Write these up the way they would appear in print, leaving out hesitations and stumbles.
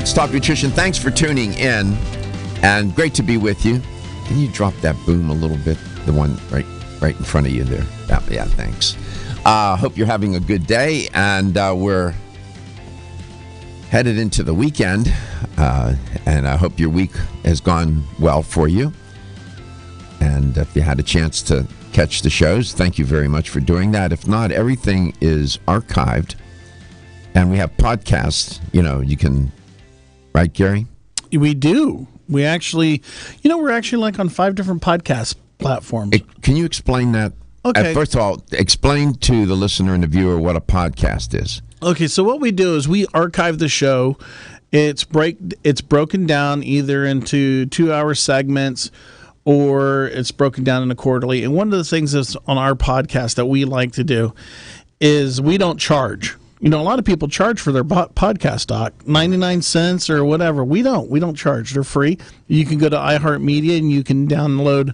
Let's Talk Nutrition. Thanks for tuning in, and great to be with you. Can you drop that boom a little bit? The one right in front of you there. Yeah, thanks. Hope you're having a good day, and we're headed into the weekend, and I hope your week has gone well for you. And if you had a chance to catch the shows, thank you very much for doing that. If not, everything is archived, and we have podcasts. You can, right, Gary? We do. We actually, we're actually like on 5 different podcast platforms. Can you explain that? Okay. First of all, explain to the listener and the viewer what a podcast is. Okay, so what we do is we archive the show. It's broken down either into 2-hour segments, or it's broken down into quarterly. And one of the things that's on our podcast that we like to do is we don't charge. A lot of people charge for their podcast doc, 99 cents or whatever. We don't charge. They're free. You can go to iHeartMedia and you can download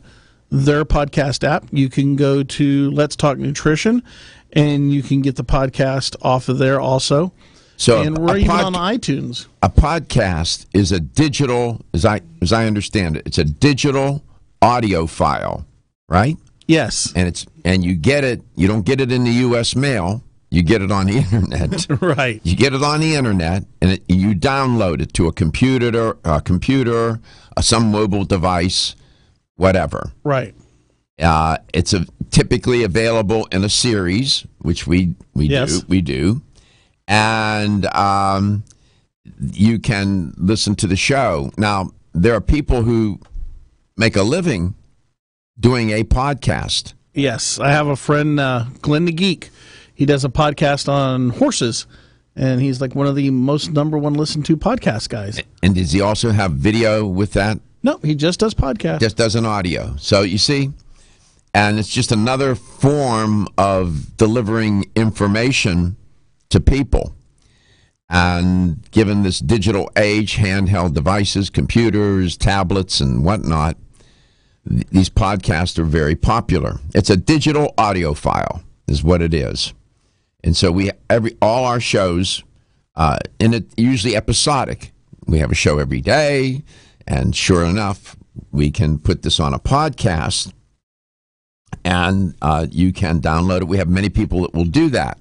their podcast app. You can go to Let's Talk Nutrition and you can get the podcast off of there also. So and we're even on iTunes. A podcast is a digital, as I understand it, it's a digital audio file, right? Yes. And you get it. You don't get it in the U.S. mail. You get it on the internet. Right. You get it on the internet, and you download it to a computer, some mobile device, whatever. Right. It's typically available in a series, which we do, and you can listen to the show. Now, there are people who make a living doing a podcast. Yes, I have a friend, Glenn the Geek. He does a podcast on horses, and he's like one of the most #1 listened to podcast guys. And does he also have video with that? No, he just does podcasts. Just does an audio. So you see, and it's just another form of delivering information to people. And given this digital age, handheld devices, computers, tablets, and whatnot, these podcasts are very popular. It's a digital audio file is what it is. And so all our shows, and it usually episodic. We have a show every day, and sure enough, we can put this on a podcast, and you can download it. We have many people that will do that.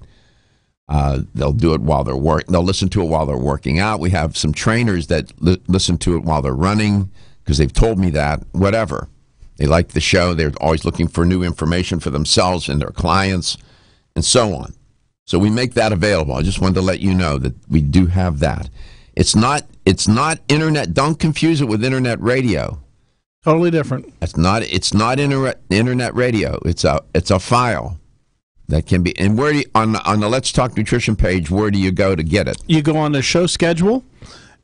They'll do it while they're working. They'll listen to it while they're working out. We have some trainers that listen to it while they're running because they've told me that. Whatever, they like the show. They're always looking for new information for themselves and their clients, and so on. So we make that available. I just wanted to let you know that we do have that. It's not internet. Don't confuse it with internet radio. Totally different. It's not internet radio. It's a file that can be. And where on the Let's Talk Nutrition page, where do you go to get it? You go on the show schedule,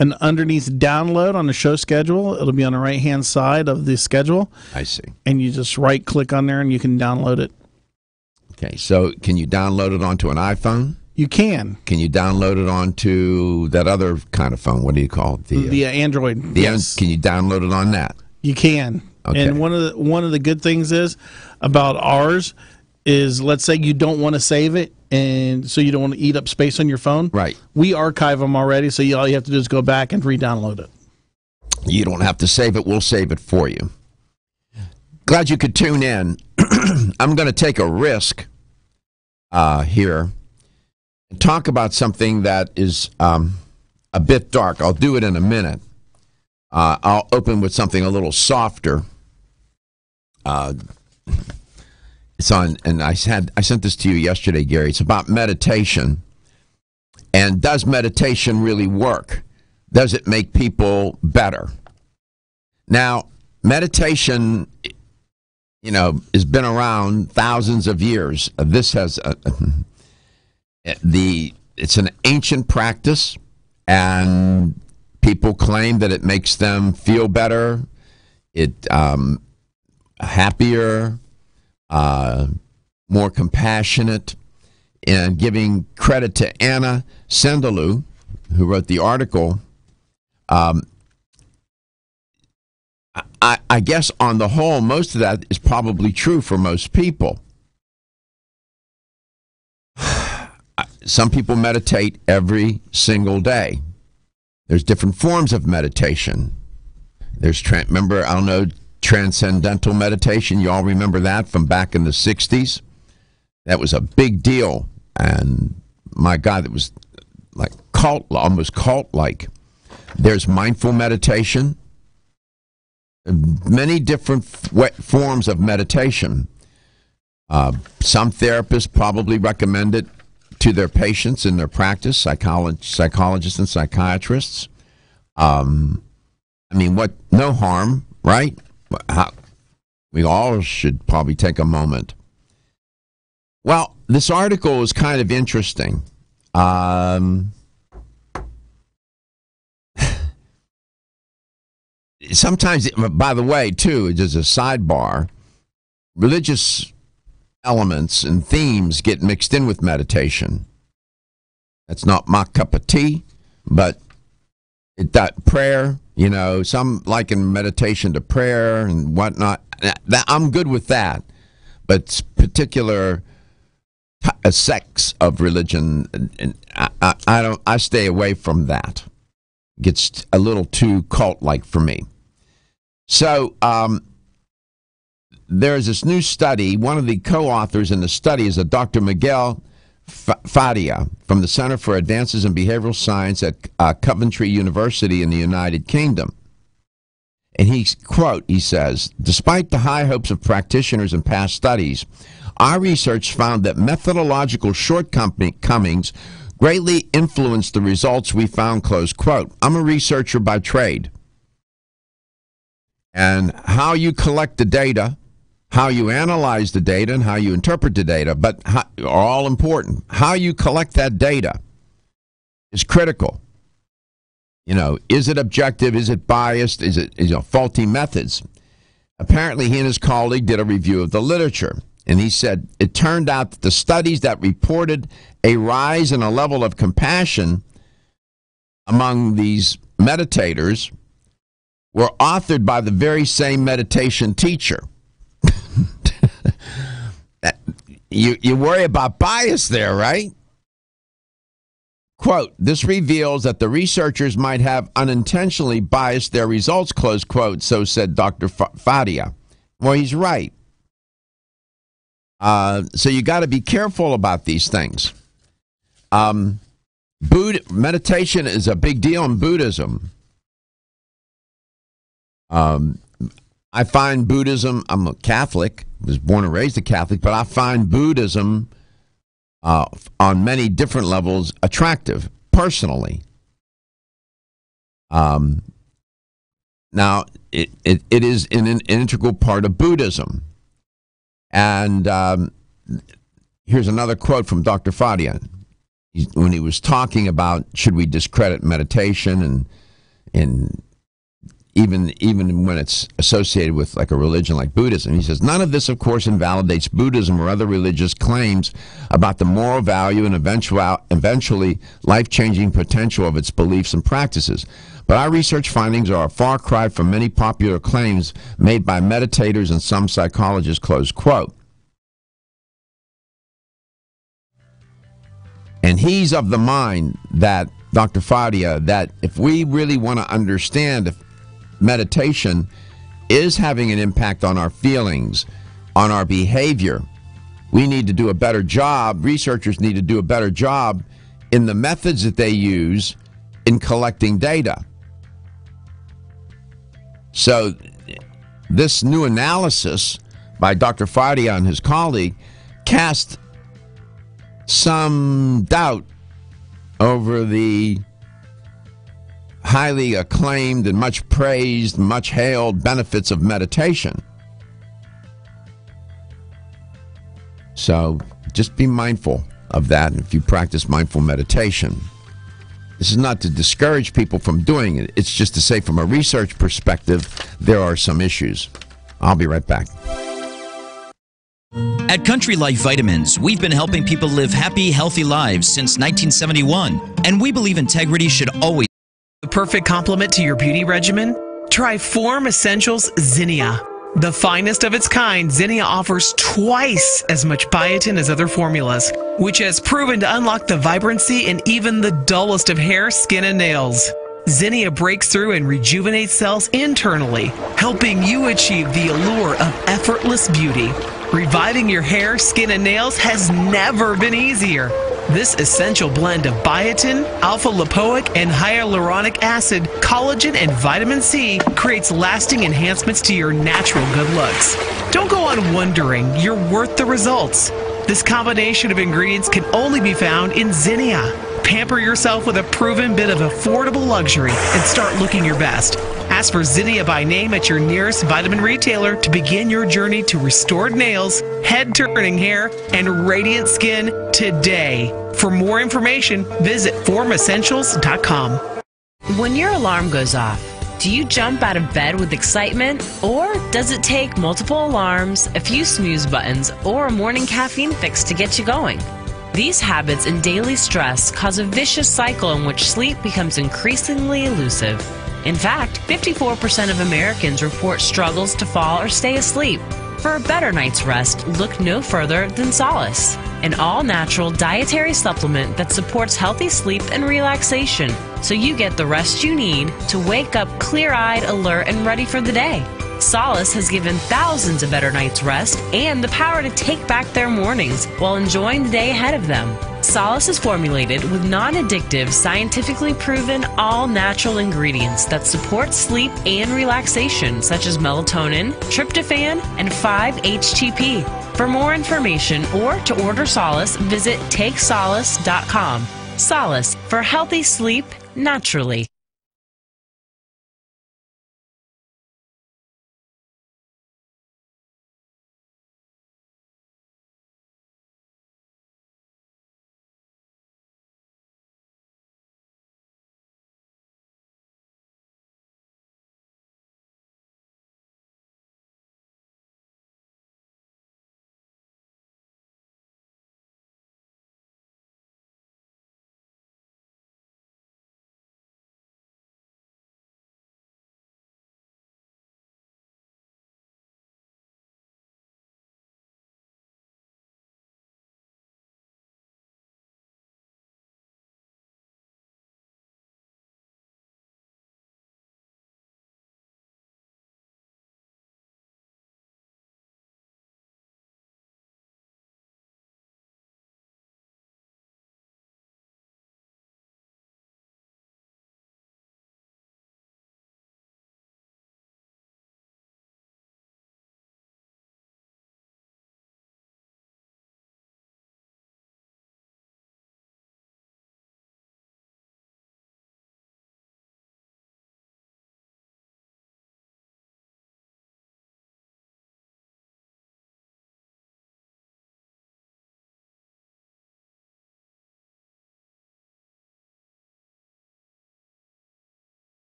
and underneath download on the show schedule, it'll be on the right-hand side of the schedule. I see. And you just right-click on there, and you can download it. Okay, so can you download it onto an iPhone? You can. Can you download it onto that other kind of phone? What do you call it? The Android. Yes. Can you download it on that? You can. Okay. And one of the good things is about ours is, let's say you don't want to save it, and so you don't want to eat up space on your phone. Right. We archive them already, so all you have to do is go back and re-download it. You don't have to save it. We'll save it for you. Glad you could tune in. I'm going to take a risk here and talk about something that is a bit dark. I'll do it in a minute. I'll open with something a little softer. It's on, and I sent this to you yesterday, Gary. It's about meditation. And does meditation really work? Does it make people better? Now, meditation, has been around thousands of years. This has it's an ancient practice, and people claim that it makes them feel better, happier, more compassionate. And giving credit to Anna Sendalou, who wrote the article, I guess on the whole, most of that is probably true for most people. Some people meditate every single day. There's different forms of meditation. There's, remember, I don't know, transcendental meditation. You all remember that from back in the 60s? That was a big deal. And my God, it was like almost cult-like. There's mindful meditation. Many different forms of meditation. Some therapists probably recommend it to their patients in their practice, psychologists and psychiatrists. No harm, right? We all should probably take a moment. Well, this article is kind of interesting. Sometimes, by the way, too, just a sidebar, religious elements and themes get mixed in with meditation. That's not my cup of tea, but prayer, some liken meditation to prayer and whatnot. I'm good with that, but particular sects of religion, I stay away from that. It gets a little too cult-like for me. So there's this new study. One of the co-authors in the study is a Dr. Miguel Fadia from the Center for Advances in Behavioral Science at Coventry University in the United Kingdom. And he says, despite the high hopes of practitioners in past studies, our research found that methodological shortcomings greatly influenced the results we found, close quote. I'm a researcher by trade. And how you collect the data, how you analyze the data, and how you interpret the data, are all important. How you collect that data is critical. Is it objective? Is it biased? Is it faulty methods? Apparently, he and his colleague did a review of the literature, and he said it turned out that the studies that reported a rise in a level of compassion among these meditators were authored by the very same meditation teacher. You worry about bias there, right? Quote, this reveals that the researchers might have unintentionally biased their results, close quote, so said Dr. Fadia. Well, he's right. So you got to be careful about these things. Meditation is a big deal in Buddhism. I find Buddhism, I'm a Catholic, was born and raised a Catholic, but I find Buddhism on many different levels attractive, personally. Now, it is an integral part of Buddhism. And here's another quote from Dr. Fadia. When he was talking about should we discredit meditation and even when it's associated with like a religion like Buddhism. He says, none of this, of course, invalidates Buddhism or other religious claims about the moral value and eventually life-changing potential of its beliefs and practices. But our research findings are a far cry from many popular claims made by meditators and some psychologists, close quote. And he's of the mind that, Dr. Fadia, that if we really want to understand if meditation is having an impact on our feelings, on our behavior, we need to do a better job, researchers need to do a better job in the methods that they use in collecting data. So this new analysis by Dr. Fadia and his colleague cast some doubt over the highly acclaimed and much praised, much hailed benefits of meditation. So just be mindful of that if you practice mindful meditation. This is not to discourage people from doing it. It's just to say from a research perspective, there are some issues. I'll be right back. At Country Life Vitamins, we've been helping people live happy, healthy lives since 1971, and we believe integrity should always the perfect complement to your beauty regimen? Try Form Essentials Zinnia. The finest of its kind, Zinnia offers twice as much biotin as other formulas, which has proven to unlock the vibrancy in even the dullest of hair, skin, and nails. Zinnia breaks through and rejuvenates cells internally, helping you achieve the allure of effortless beauty. Reviving your hair, skin, and nails has never been easier. This essential blend of biotin, alpha-lipoic, and hyaluronic acid, collagen, and vitamin C creates lasting enhancements to your natural good looks. Don't go on wondering, you're worth the results. This combination of ingredients can only be found in Zinnia. Pamper yourself with a proven bit of affordable luxury and start looking your best. Ask for Zinnia by name at your nearest vitamin retailer to begin your journey to restored nails, head-turning hair, and radiant skin today. For more information, visit formessentials.com. When your alarm goes off, do you jump out of bed with excitement, or does it take multiple alarms, a few snooze buttons, or a morning caffeine fix to get you going? These habits and daily stress cause a vicious cycle in which sleep becomes increasingly elusive. In fact, 54% of Americans report struggles to fall or stay asleep. For a better night's rest, look no further than Solace, an all-natural dietary supplement that supports healthy sleep and relaxation, so you get the rest you need to wake up clear-eyed, alert, and ready for the day. Solace has given thousands a better night's rest and the power to take back their mornings while enjoying the day ahead of them. Solace is formulated with non-addictive, scientifically proven, all-natural ingredients that support sleep and relaxation, such as melatonin, tryptophan, and 5-HTP. For more information or to order Solace, visit TakeSolace.com. Solace, for healthy sleep naturally.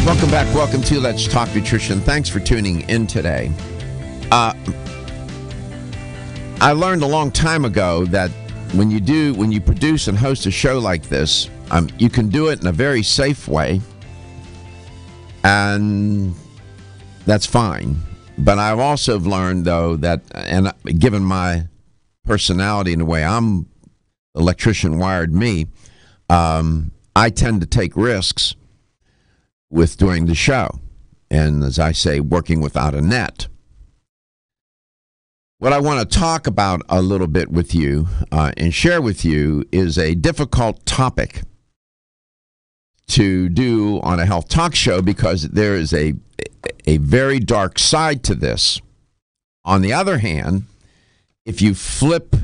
Welcome back. Welcome to Let's Talk Nutrition. Thanks for tuning in today. I learned a long time ago that when you produce and host a show like this, you can do it in a very safe way, and that's fine. But I've also learned, though, that, and given my personality and the way the electrician wired me, I tend to take risks with doing the show, and as I say, working without a net. What I want to talk about a little bit with you and share with you is a difficult topic to do on a health talk show because there is a very dark side to this. On the other hand, if you flip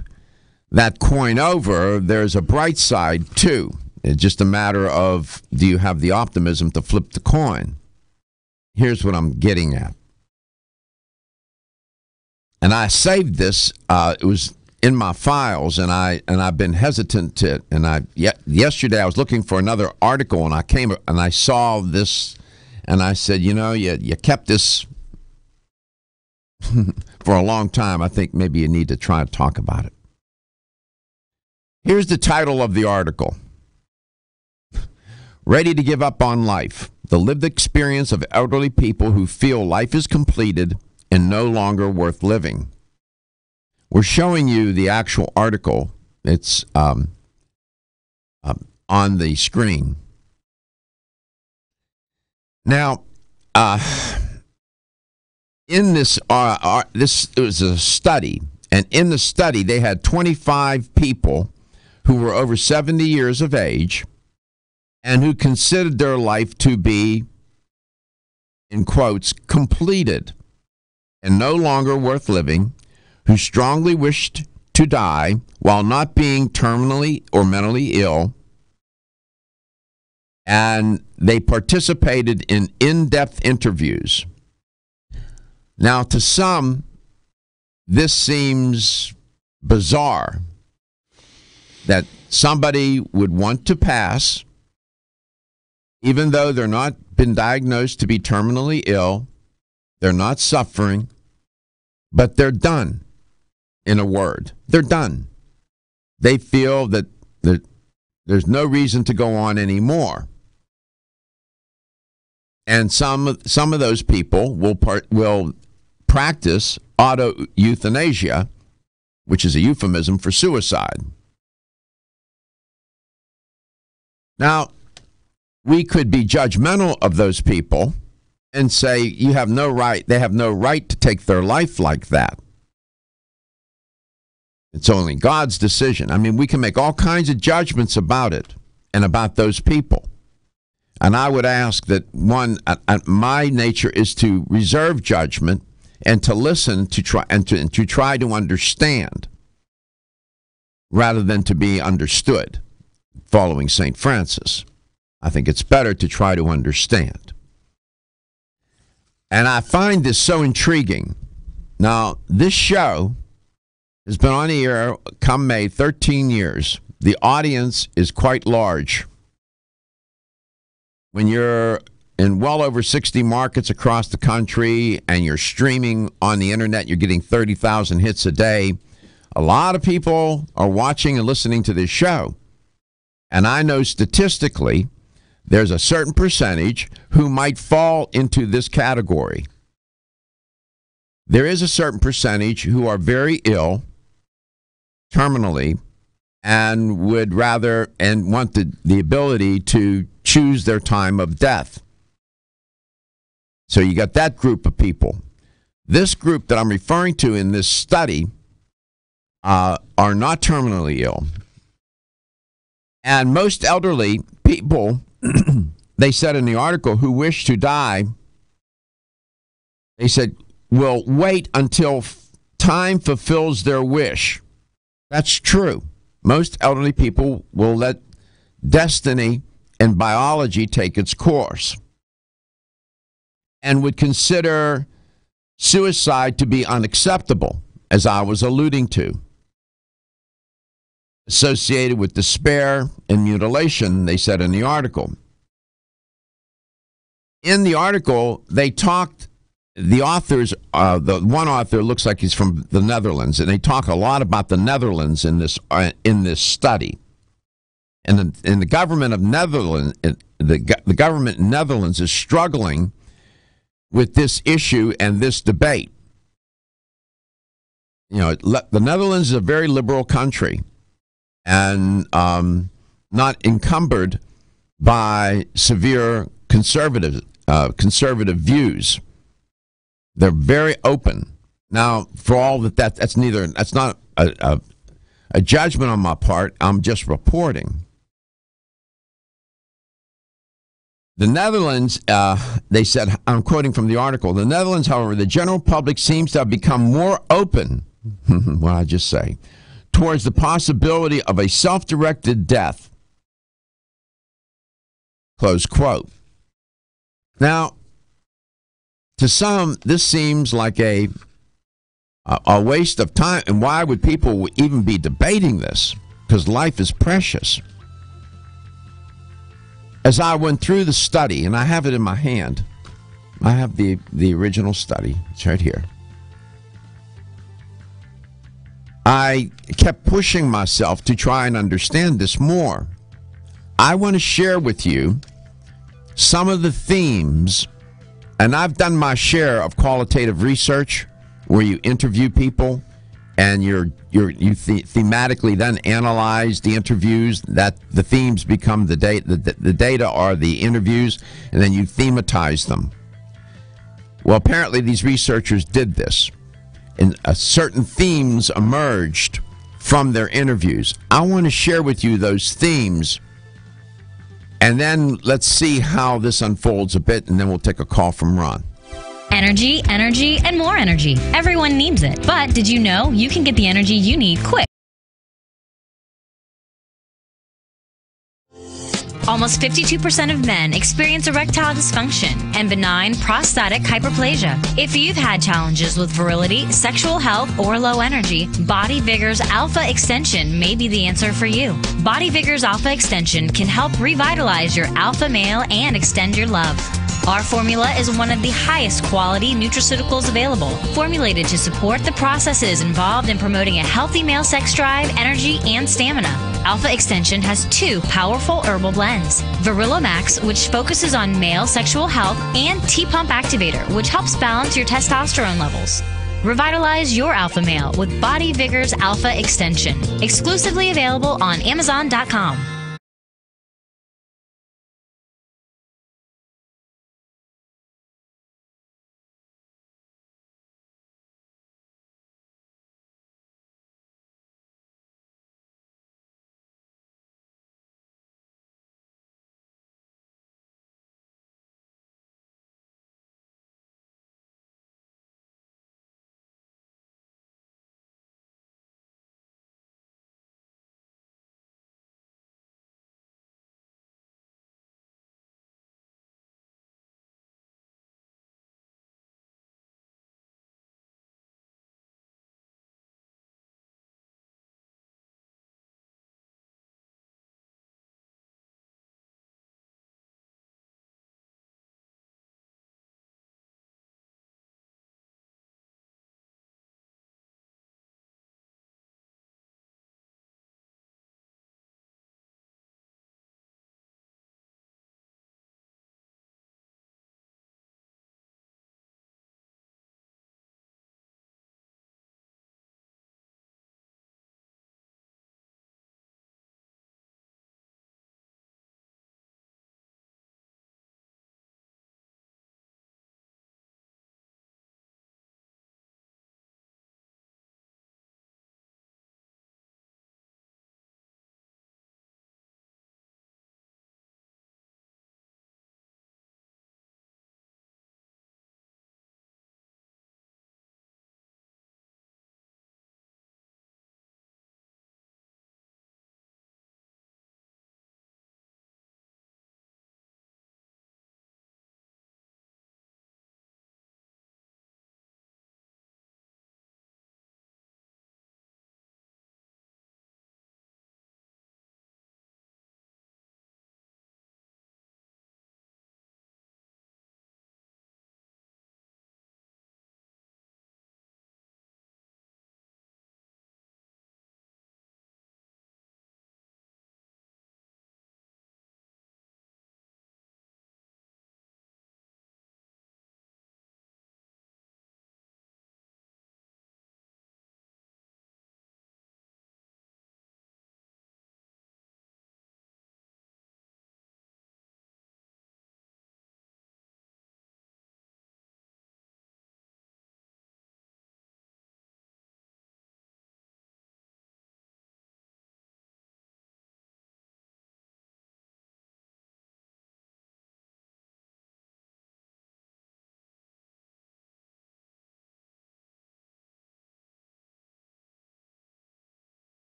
that coin over, there's a bright side too. It's just a matter of, do you have the optimism to flip the coin? Here's what I'm getting at. And I saved this. It was in my files, and I've been hesitant to. And yesterday I was looking for another article, and I saw this, and I said, you kept this for a long time. I think maybe you need to try to talk about it. Here's the title of the article. Ready to give up on life. The lived experience of elderly people who feel life is completed and no longer worth living. We're showing you the actual article. It's on the screen. Now, in this was a study, and in the study they had 25 people who were over 70 years of age and who considered their life to be, in quotes, completed and no longer worth living, who strongly wished to die while not being terminally or mentally ill, and they participated in in-depth interviews. Now, to some, this seems bizarre that somebody would want to pass, even though they're not been diagnosed to be terminally ill, they're not suffering, but they're done. In a word, they're done. They feel that there's no reason to go on anymore. And some of those people will practice auto euthanasia, which is a euphemism for suicide. Now, we could be judgmental of those people and say they have no right to take their life like that. It's only God's decision. I mean, we can make all kinds of judgments about it and about those people. And I would ask that, one, my nature is to reserve judgment and to listen to try to understand rather than to be understood, following St. Francis. I think it's better to try to understand. And I find this so intriguing. Now, this show has been on the air, come May, 13 years. The audience is quite large. When you're in well over 60 markets across the country and you're streaming on the internet, you're getting 30,000 hits a day. A lot of people are watching and listening to this show. And I know statistically, there's a certain percentage who might fall into this category. There is a certain percentage who are very ill, terminally, and would rather and want the ability to choose their time of death. So you got that group of people. This group that I'm referring to in this study are not terminally ill. And most elderly people, they said in the article, who wish to die, they said, will wait until time fulfills their wish. That's true. Most elderly people will let destiny and biology take its course and would consider suicide to be unacceptable, as I was alluding to. Associated with despair and mutilation, they said in the article. In the article, they talked, the authors, the one author looks like he's from the Netherlands, and they talk a lot about the Netherlands in this study. And the government of Netherlands, the government in Netherlands is struggling with this issue and this debate. You know, the Netherlands is a very liberal country and not encumbered by severe conservative views. They're very open. Now, for all that's not a judgment on my part. I'm just reporting. The Netherlands, they said, I'm quoting from the article, the Netherlands, however, the general public seems to have become more open, what I just say, towards the possibility of a self-directed death. Close quote. Now, to some, this seems like a waste of time. And why would people even be debating this? Because life is precious. As I went through the study, and I have it in my hand, I have the original study. It's right here. I kept pushing myself to try and understand this more. I want to share with you some of the themes, and I've done my share of qualitative research where you interview people and you thematically then analyze the interviews, that the themes become the data. The data are the interviews, and then you thematize them. Well, apparently these researchers did this, and certain themes emerged from their interviews. I want to share with you those themes, and then let's see how this unfolds a bit, and then we'll take a call from Ron. Energy, energy, and more energy. Everyone needs it. But did you know you can get the energy you need quick? Almost 52% of men experience erectile dysfunction and benign prostatic hyperplasia. If you've had challenges with virility, sexual health, or low energy, Body Vigor's Alpha Extension may be the answer for you. Body Vigor's Alpha Extension can help revitalize your alpha male and extend your love. Our formula is one of the highest quality nutraceuticals available, formulated to support the processes involved in promoting a healthy male sex drive, energy, and stamina. Alpha Extension has 2 powerful herbal blends, Virilo Max, which focuses on male sexual health, and T-Pump Activator, which helps balance your testosterone levels. Revitalize your alpha male with Body Vigor's Alpha Extension, exclusively available on Amazon.com.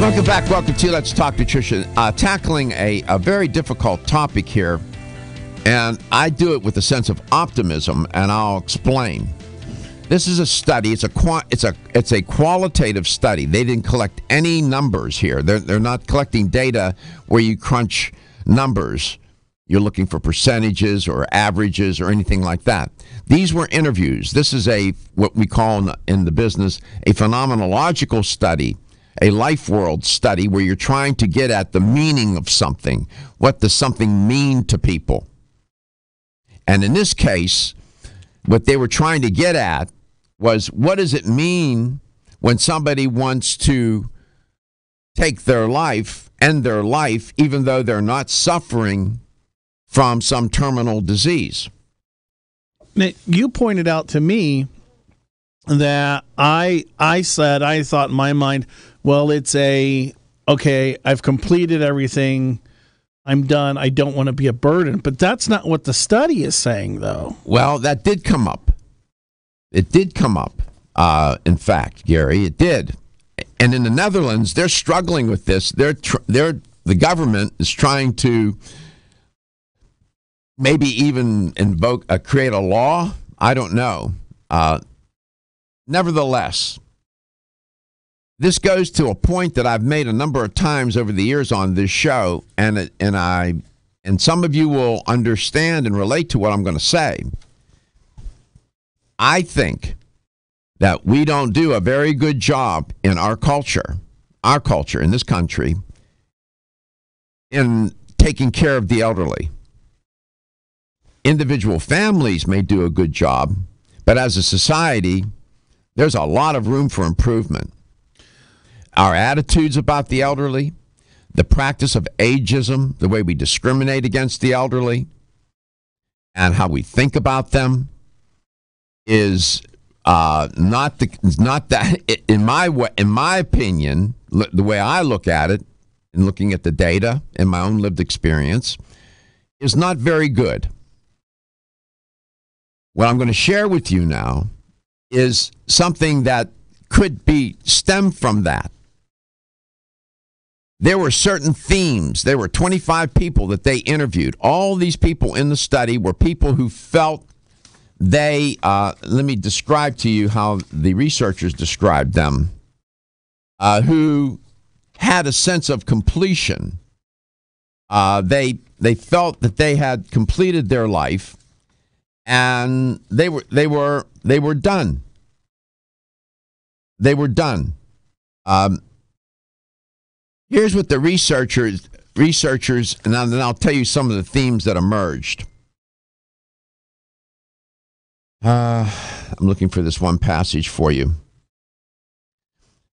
Welcome back. Welcome to Let's Talk Nutrition. Tackling a very difficult topic here, and I do it with a sense of optimism, and I'll explain. This is a study. It's a qualitative study. They didn't collect any numbers here. They're not collecting data where you crunch numbers. You're looking for percentages or averages or anything like that. These were interviews. This is what we call in the business a phenomenological study, a life world study where you're trying to get at the meaning of something. What does something mean to people? And in this case, what they were trying to get at was, what does it mean when somebody wants to take their life, end their life, even though they're not suffering from some terminal disease? Now, you pointed out to me that I thought in my mind, well, it's okay, I've completed everything, I'm done, I don't want to be a burden. But that's not what the study is saying, though. Well, that did come up. It did come up, in fact, Gary, it did. And in the Netherlands, they're struggling with this. The government is trying to maybe even create a law. I don't know. Nevertheless, this goes to a point that I've made a number of times over the years on this show, and some of you will understand and relate to what I'm going to say. I think that we don't do a very good job in our culture in this country, in taking care of the elderly. Individual families may do a good job, but as a society, there's a lot of room for improvement. Our attitudes about the elderly, the practice of ageism, the way we discriminate against the elderly, and how we think about them is not that. In my opinion, the way I look at it, and looking at the data and my own lived experience, is not very good. What I'm going to share with you now is something that could be stemmed from that. There were certain themes. There were 25 people that they interviewed. All these people in the study were people who felt let me describe to you how the researchers described them, who had a sense of completion. They felt that they had completed their life, and they were done. They were done. Here's what the researchers, and then I'll tell you some of the themes that emerged. I'm looking for this one passage for you.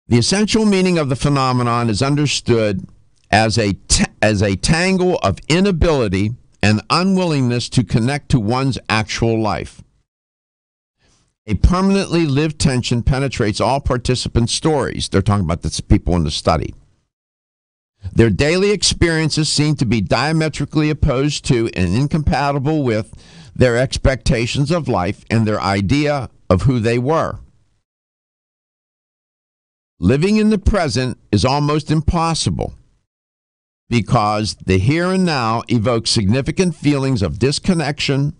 The essential meaning of the phenomenon is understood as a tangle of inability and unwillingness to connect to one's actual life. A permanently lived tension penetrates all participants' stories. They're talking about the people in the study. Their daily experiences seem to be diametrically opposed to and incompatible with their expectations of life and their idea of who they were. Living in the present is almost impossible because the here and now evokes significant feelings of disconnection,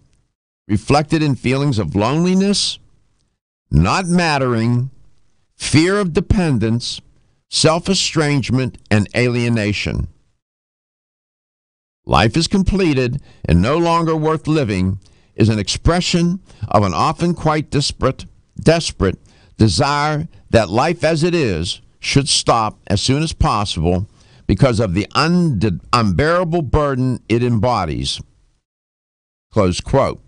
reflected in feelings of loneliness, not mattering, fear of dependence, self-estrangement, and alienation. Life is completed and no longer worth living is an expression of an often quite desperate desire that life as it is should stop as soon as possible because of the unbearable burden it embodies. Close quote.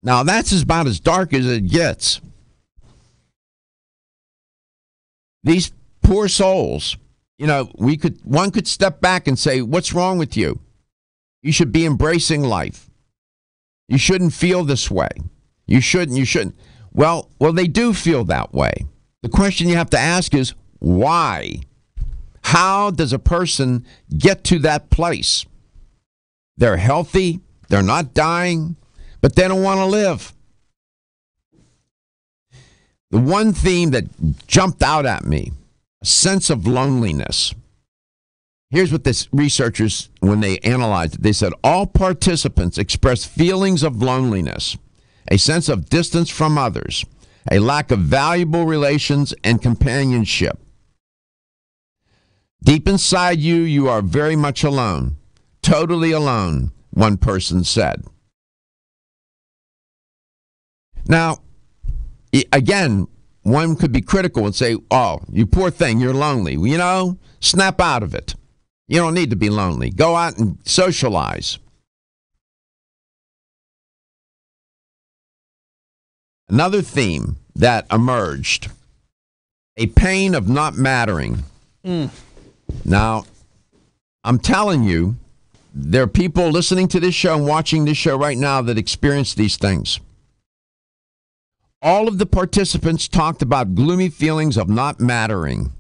Now that's about as dark as it gets. These poor souls, one could step back and say, what's wrong with you? You should be embracing life. You shouldn't feel this way. You shouldn't. Well, they do feel that way. The question you have to ask is, why? How does a person get to that place? They're healthy, they're not dying, but they don't want to live. The one theme that jumped out at me a sense of loneliness. Here's what this researchers, when they analyzed it, they said all participants expressed feelings of loneliness, a sense of distance from others, a lack of valuable relations and companionship. Deep inside you, you are very much alone, totally alone, one person said. Now, again, one could be critical and say, oh, you poor thing, you're lonely. You know, snap out of it. You don't need to be lonely. Go out and socialize. Another theme that emerged, a pain of not mattering. Now, I'm telling you, there are people listening to this show and watching this show right now that experience these things. All of the participants talked about gloomy feelings of not mattering.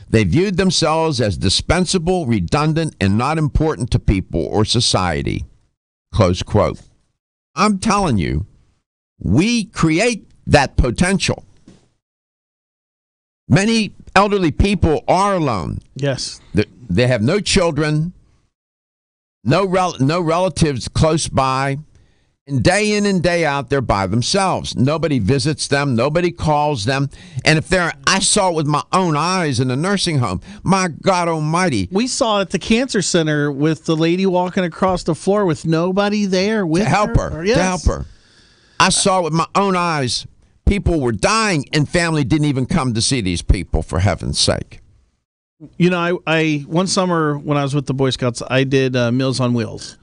They viewed themselves as dispensable, redundant, and not important to people or society. Close quote. I'm telling you, we create that potential. Many elderly people are alone. Yes. They have no children, no relatives close by. And day in and day out, they're by themselves. Nobody visits them. Nobody calls them. And if I saw it with my own eyes in a nursing home. My God almighty. We saw it at the cancer center with the lady walking across the floor with nobody there with to help her. Yes. To help her. I saw it with my own eyes. People were dying, and family didn't even come to see these people, for heaven's sake. You know, I one summer when I was with the Boy Scouts, I did Meals on Wheels.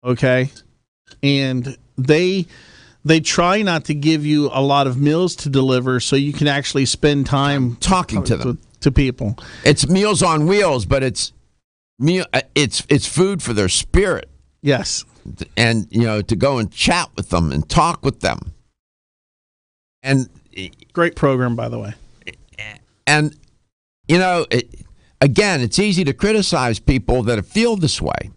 Okay? And they try not to give you a lot of meals to deliver so you can actually spend time talking to them, to people. It's Meals on Wheels, but it's food for their spirit. Yes. And, you know, to go and chat with them and talk with them. And great program, by the way. And, you know, again, it's easy to criticize people that feel this way.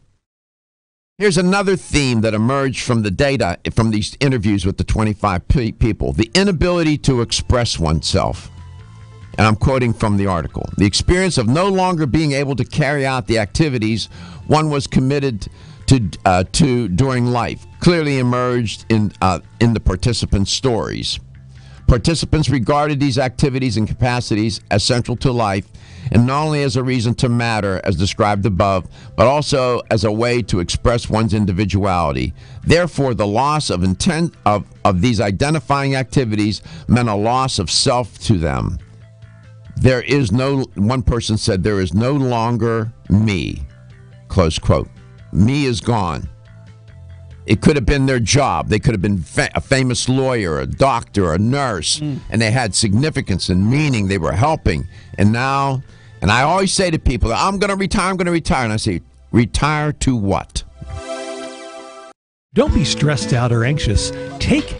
Here's another theme that emerged from the data from these interviews with the 25 people, the inability to express oneself. And I'm quoting from the article. The experience of no longer being able to carry out the activities one was committed to during life clearly emerged in the participants' stories. Participants regarded these activities and capacities as central to life, and not only as a reason to matter, as described above, but also as a way to express one's individuality. Therefore, the loss of intent of these identifying activities meant a loss of self to them. One person said, there is no longer me, close quote. Me is gone. It could have been their job. They could have been a famous lawyer, a doctor, a nurse, and they had significance and meaning. They were helping. And now, and I always say to people, I'm going to retire, And I say, retire to what? Don't be stressed out or anxious. Take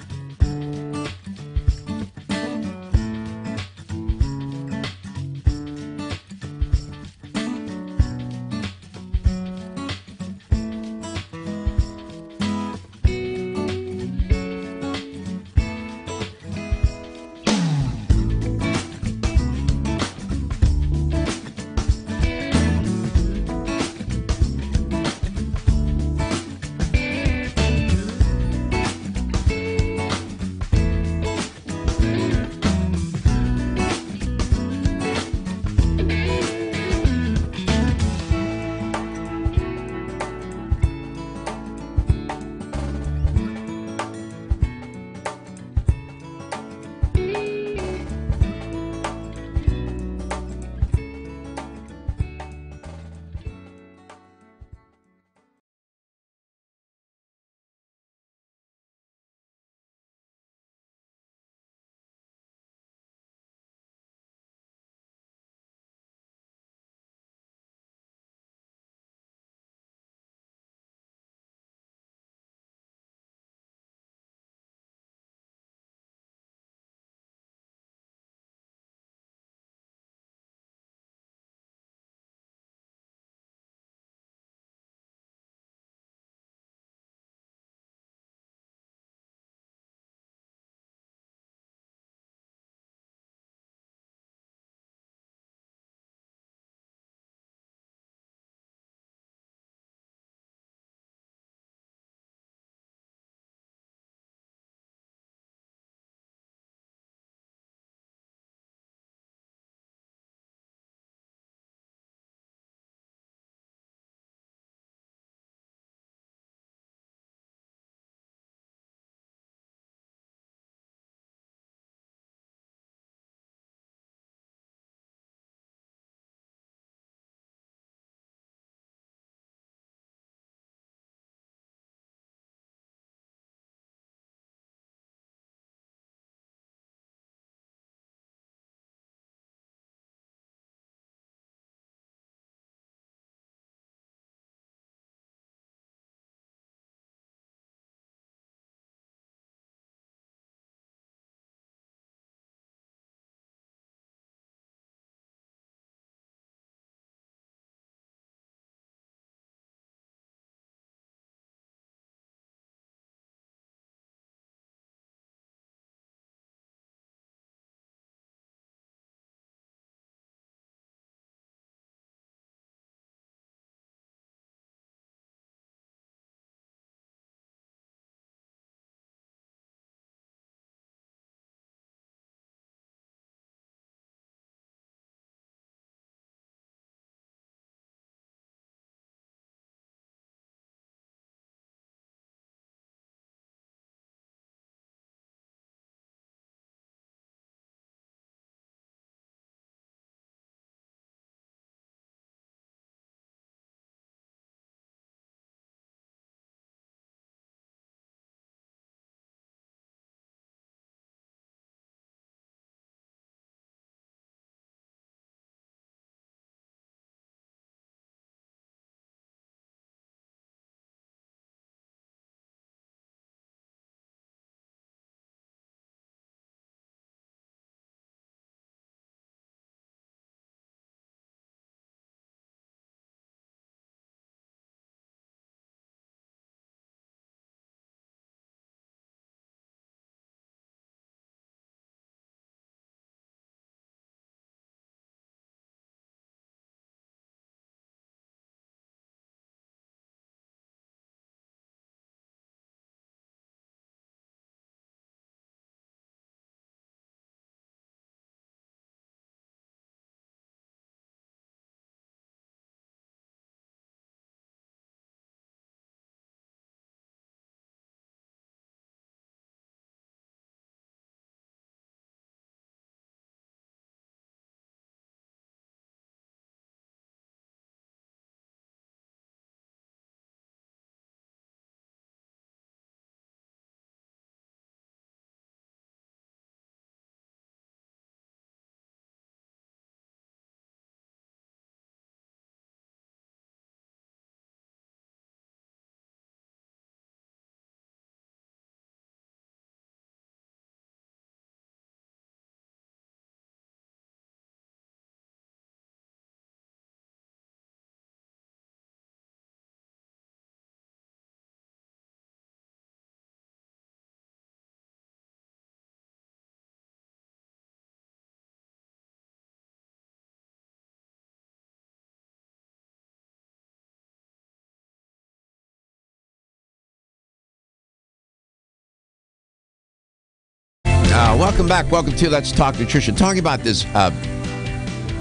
Welcome back. Welcome to Let's Talk Nutrition. Talking about this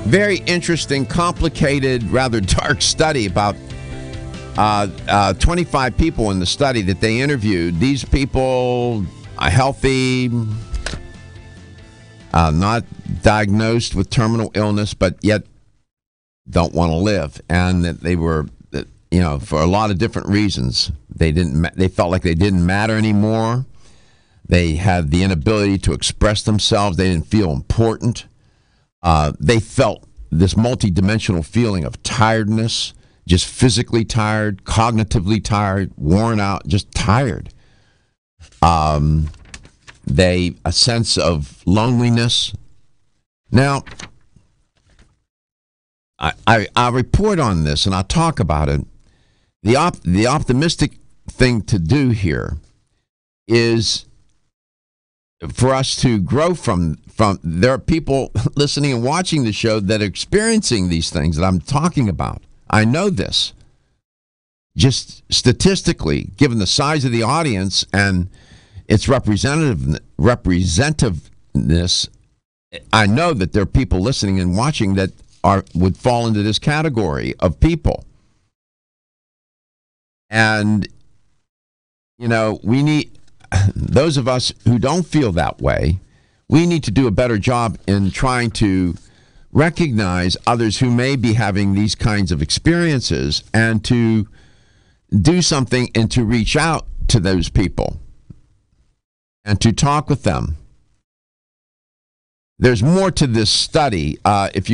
very interesting, complicated, rather dark study about 25 people in the study that they interviewed. These people are healthy, not diagnosed with terminal illness, but yet don't want to live. And that they were, for a lot of different reasons, they felt like they didn't matter anymore. They had the inability to express themselves. They didn't feel important. They felt this multidimensional feeling of tiredness, just physically tired, cognitively tired, worn out, just tired. A sense of loneliness. Now, I report on this and I'll talk about it. The optimistic thing to do here is for us to grow from there are people listening and watching the show that are experiencing these things that I'm talking about. I know this. Just statistically, given the size of the audience and its representativeness, I know that there are people listening and watching that would fall into this category of people. And, we need, those of us who don't feel that way, we need to do a better job in trying to recognize others who may be having these kinds of experiences and to do something and to reach out to those people and to talk with them. There's more to this study. If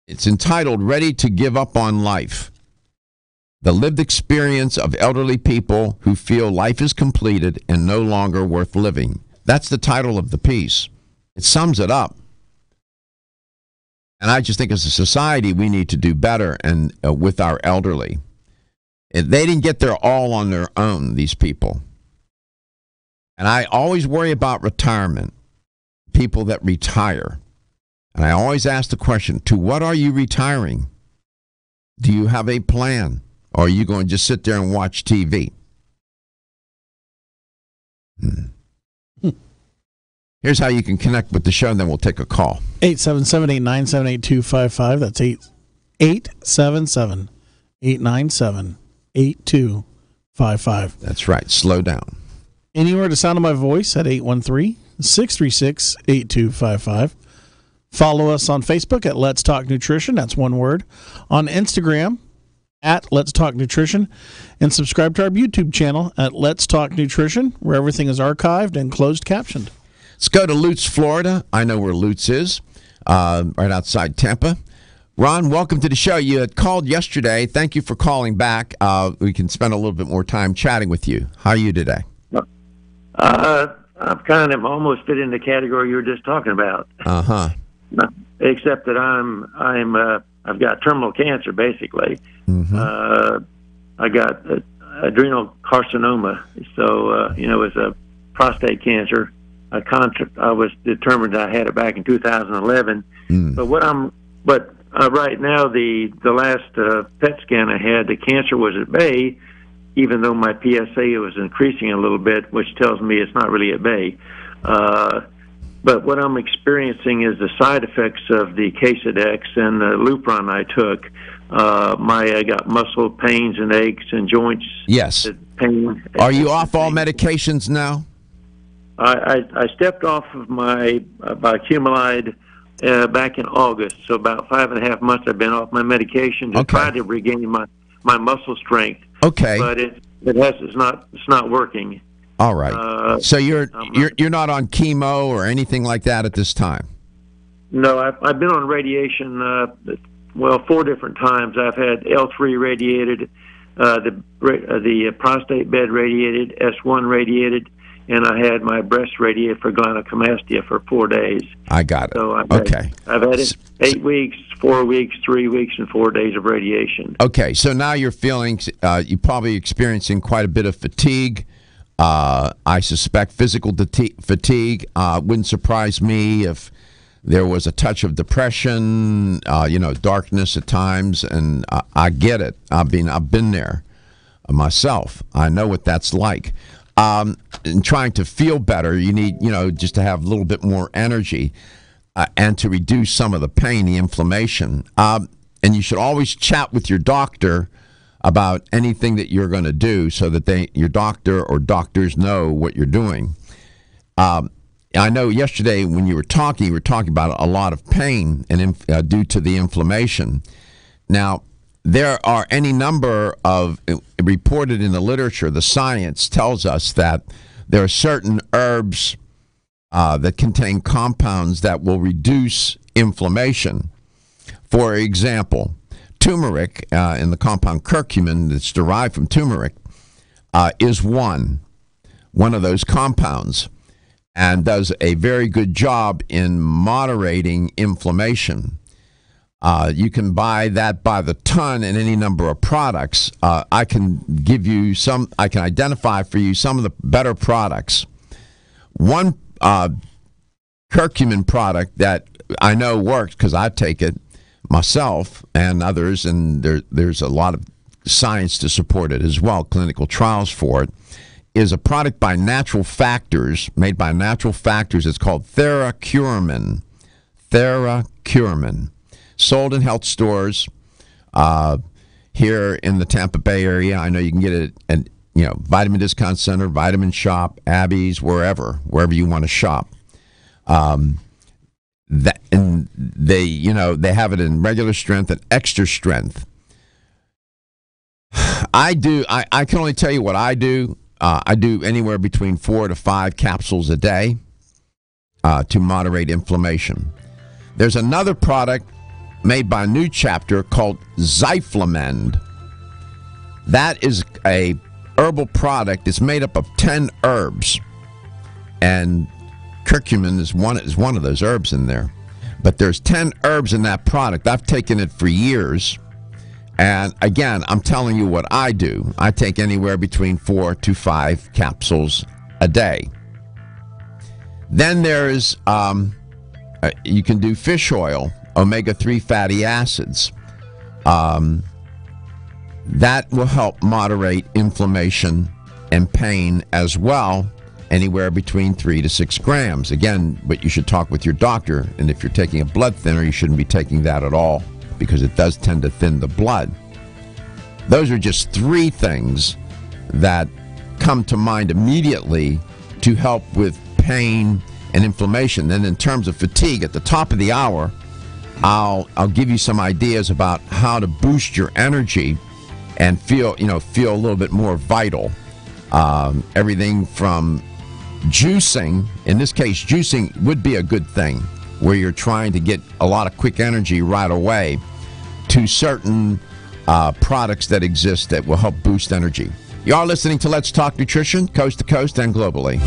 it's entitled Ready to Give Up on Life. The lived experience of elderly people who feel life is completed and no longer worth living. That's the title of the piece. It sums it up. And I just think as a society, we need to do better and with our elderly. They didn't get there all on their own, these people. And I always worry about retirement, people that retire. And I always ask the question, to what are you retiring? Do you have a plan? Or are you going to just sit there and watch TV? Here's how you can connect with the show, and then we'll take a call. 877-897-8255. That's 877-897-8255. That's right. Slow down. Anywhere to sound of my voice at 813-636-8255. Follow us on Facebook at Let's Talk Nutrition. That's one word. On Instagram at Let's Talk Nutrition, and subscribe to our YouTube channel at Let's Talk Nutrition, where everything is archived and closed captioned. Let's go to Lutz, Florida. I know where Lutz is, right outside Tampa. Ron, welcome to the show. You had called yesterday. Thank you for calling back. We can spend a little bit more time chatting with you. How are you today? I'm kind of almost fit in the category you were just talking about. Uh-huh. Except that I've got terminal cancer, basically. Mm-hmm. I got adrenal carcinoma, so it's a prostate cancer. I was determined I had it back in 2011. But right now the last PET scan I had, the cancer was at bay, even though my PSA was increasing a little bit, which tells me it's not really at bay. But what I'm experiencing is the side effects of the Casodex and the Lupron I took. I got muscle pains and aches and joints. Yes. Pain. Are you off all medications now? I stepped off of my Bicumolide back in August, so about 5.5 months I've been off my medication to try to regain my muscle strength. Okay. But it's not working. All right. So you're not on chemo or anything like that at this time? No, I've been on radiation. 4 different times. I've had L3 radiated, the prostate bed radiated, S1 radiated, and I had my breast radiated for gynecomastia for 4 days. I got it. So I've had it 8 weeks, 4 weeks, 3 weeks, and 4 days of radiation. Okay, so now you're feeling, you're probably experiencing quite a bit of fatigue. I suspect physical fatigue. Wouldn't surprise me if there was a touch of depression, darkness at times, and I get it. I've been there myself. I know what that's like. in trying to feel better, you need, just to have a little bit more energy and to reduce some of the pain, the inflammation. And you should always chat with your doctor about anything that you're going to do so that your doctor or doctors know what you're doing. I know yesterday when you were talking about a lot of pain and due to the inflammation. Now, there are any number of, reported in the literature, the science tells us that there are certain herbs that contain compounds that will reduce inflammation. For example, turmeric, in the compound curcumin that's derived from turmeric, is one of those compounds and does a very good job in moderating inflammation. You can buy that by the ton in any number of products. I can identify for you some of the better products. One curcumin product that I know works because I take it myself and others, and there's a lot of science to support it as well, clinical trials for it, is a product by Natural Factors, made by Natural Factors. It's called TheraCuramin. TheraCuramin. Sold in health stores here in the Tampa Bay area. I know you can get it at Vitamin Discount Center, Vitamin Shop, Abby's, wherever you want to shop. And they have it in regular strength and extra strength. I can only tell you what I do. I do anywhere between 4 to 5 capsules a day to moderate inflammation. There's another product made by New Chapter called Zyflamend. That is a herbal product. It's made up of 10 herbs, and curcumin is one of those herbs in there. But there's 10 herbs in that product. I've taken it for years, and again, I'm telling you what I do. I take anywhere between 4 to 5 capsules a day. Then there's you can do fish oil, omega-3 fatty acids. That will help moderate inflammation and pain as well, anywhere between 3 to 6 grams. Again, but you should talk with your doctor, and if you're taking a blood thinner, you shouldn't be taking that at all because it does tend to thin the blood. Those are just 3 things that come to mind immediately to help with pain and inflammation. Then in terms of fatigue, at the top of the hour, I'll give you some ideas about how to boost your energy and feel a little bit more vital. Everything from juicing, in this case, juicing would be a good thing where you're trying to get a lot of quick energy right away, to certain products that exist that will help boost energy. You are listening to Let's Talk Nutrition, coast to coast and globally.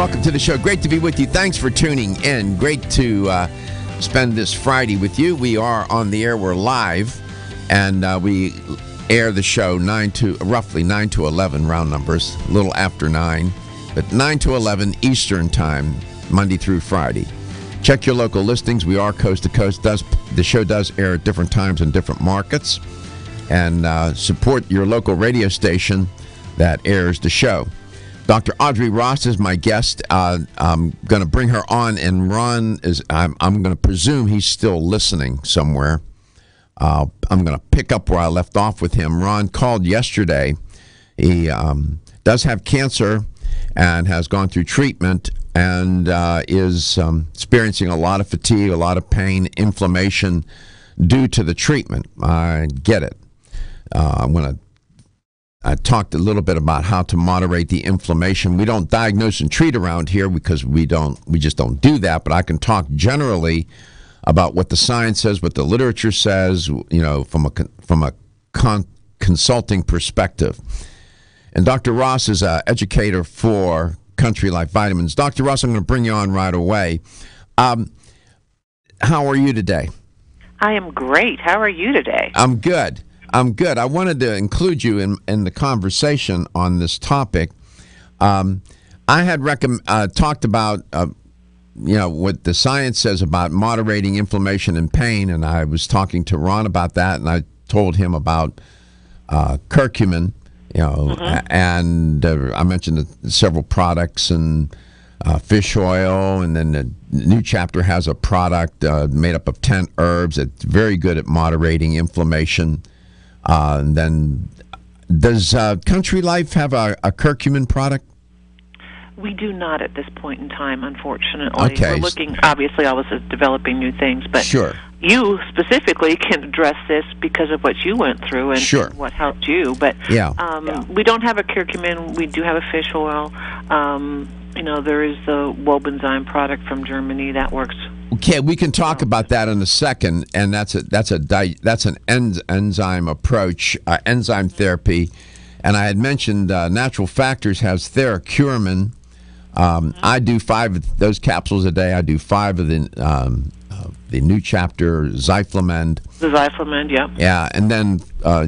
welcome to the show. Great to be with you. Thanks for tuning in. Great to spend this Friday with you. We are on the air. We're live, and we air the show roughly 9 to 11, round numbers, a little after 9, but 9 to 11 Eastern Time, Monday through Friday. Check your local listings. We are coast to coast. The show does air at different times in different markets, and support your local radio station that airs the show. Dr. Audrey Ross is my guest. I'm going to bring her on, and Ron I'm going to presume he's still listening somewhere. I'm going to pick up where I left off with him. Ron called yesterday. He does have cancer and has gone through treatment and is experiencing a lot of fatigue, a lot of pain, inflammation due to the treatment. I get it. I talked a little bit about how to moderate the inflammation. We don't diagnose and treat around here because we just don't do that, but I can talk generally about what the science says, what the literature says, from a consulting perspective. And Dr. Ross is an educator for Country Life Vitamins. Dr. Ross, I'm going to bring you on right away. How are you today? I am great. How are you today? I'm good. I wanted to include you in the conversation on this topic. I had talked about what the science says about moderating inflammation and pain, and I was talking to Ron about that, and I told him about curcumin, and I mentioned several products and fish oil, and then the new chapter has a product made up of 10 herbs that's very good at moderating inflammation. And then, does Country Life have a curcumin product? We do not at this point in time, unfortunately. Okay. We're looking, obviously, always at developing new things, but sure. You specifically can address this because of what you went through and sure. what helped you. But we don't have a curcumin. We do have a fish oil. There is the Wobenzyme product from Germany that works. Okay, we can talk about that in a second, and that's an enzyme approach, enzyme therapy. And I had mentioned Natural Factors has Theracuramin. I do 5 of those capsules a day. I do 5 of the new chapter Zyflamend. The Zyflamend, yeah. Yeah, and then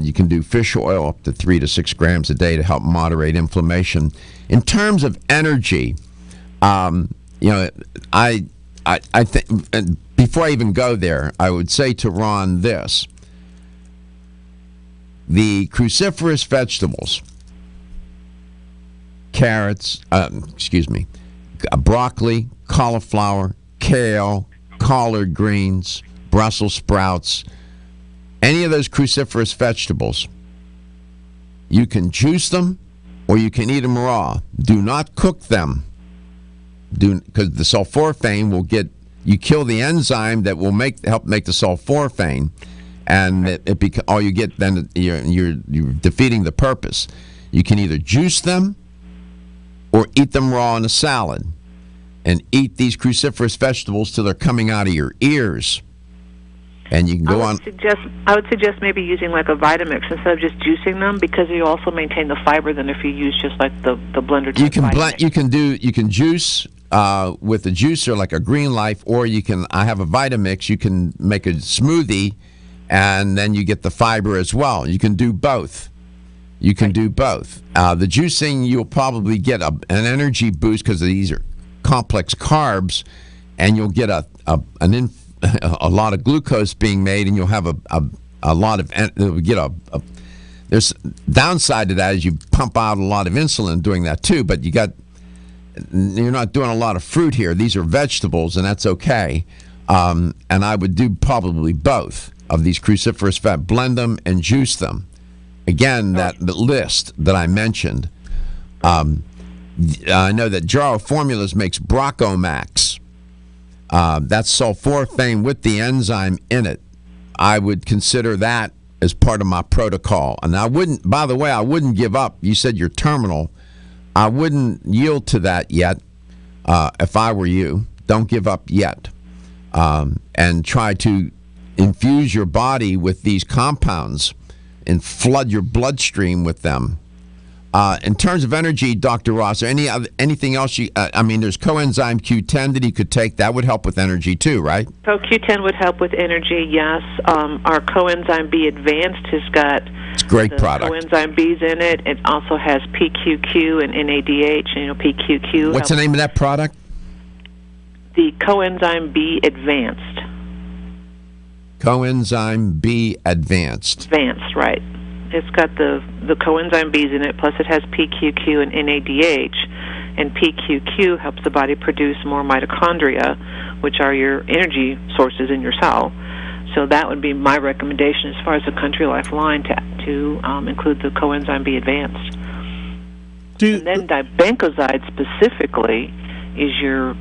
you can do fish oil up to 3 to 6 grams a day to help moderate inflammation. In terms of energy, I think before I even go there, I would say to Ron this: the cruciferous vegetables, carrots, broccoli, cauliflower, kale, collard greens, Brussels sprouts, any of those cruciferous vegetables, you can juice them or you can eat them raw. Do not cook them. Because the sulforaphane you kill the enzyme that will help make the sulforaphane, and all you get then you're defeating the purpose. You can either juice them or eat them raw in a salad, and eat these cruciferous vegetables till they're coming out of your ears. And you can go on. I would suggest maybe using like a Vitamix instead of just juicing them, because you also maintain the fiber than if you use just like the blender. You can blend. You can juice with a juicer like a Green Life, or I have a Vitamix. You can make a smoothie, and then you get the fiber as well. You can do both. The juicing, you'll probably get an energy boost because these are complex carbs, and you'll get a lot of glucose being made, and you'll have a lot of there's downside to that is you pump out a lot of insulin doing that too, but you're not doing a lot of fruit here. These are vegetables, and that's okay. And I would do probably both of these cruciferous fat, blend them and juice them. Again, the list that I mentioned. I know that Jarrow Formulas makes Brocomax. That's sulforaphane with the enzyme in it. I would consider that as part of my protocol. And I wouldn't give up. You said you're terminal. I wouldn't yield to that yet. If I were you, don't give up yet. And try to infuse your body with these compounds and flood your bloodstream with them. In terms of energy, Dr. Ross, anything else there's coenzyme Q10 that you could take. That would help with energy too, right? So Q10 would help with energy, yes. Our coenzyme B Advanced has got great product. Coenzyme B's in it. It also has PQQ and NADH. PQQ. What's the name of that product? The Coenzyme B Advanced. Coenzyme B Advanced. Advanced, right. It's got the coenzyme B's in it, plus it has PQQ and NADH. And PQQ helps the body produce more mitochondria, which are your energy sources in your cell. So that would be my recommendation as far as the Country Life line to include the coenzyme B Advanced. And then dibencozide specifically is your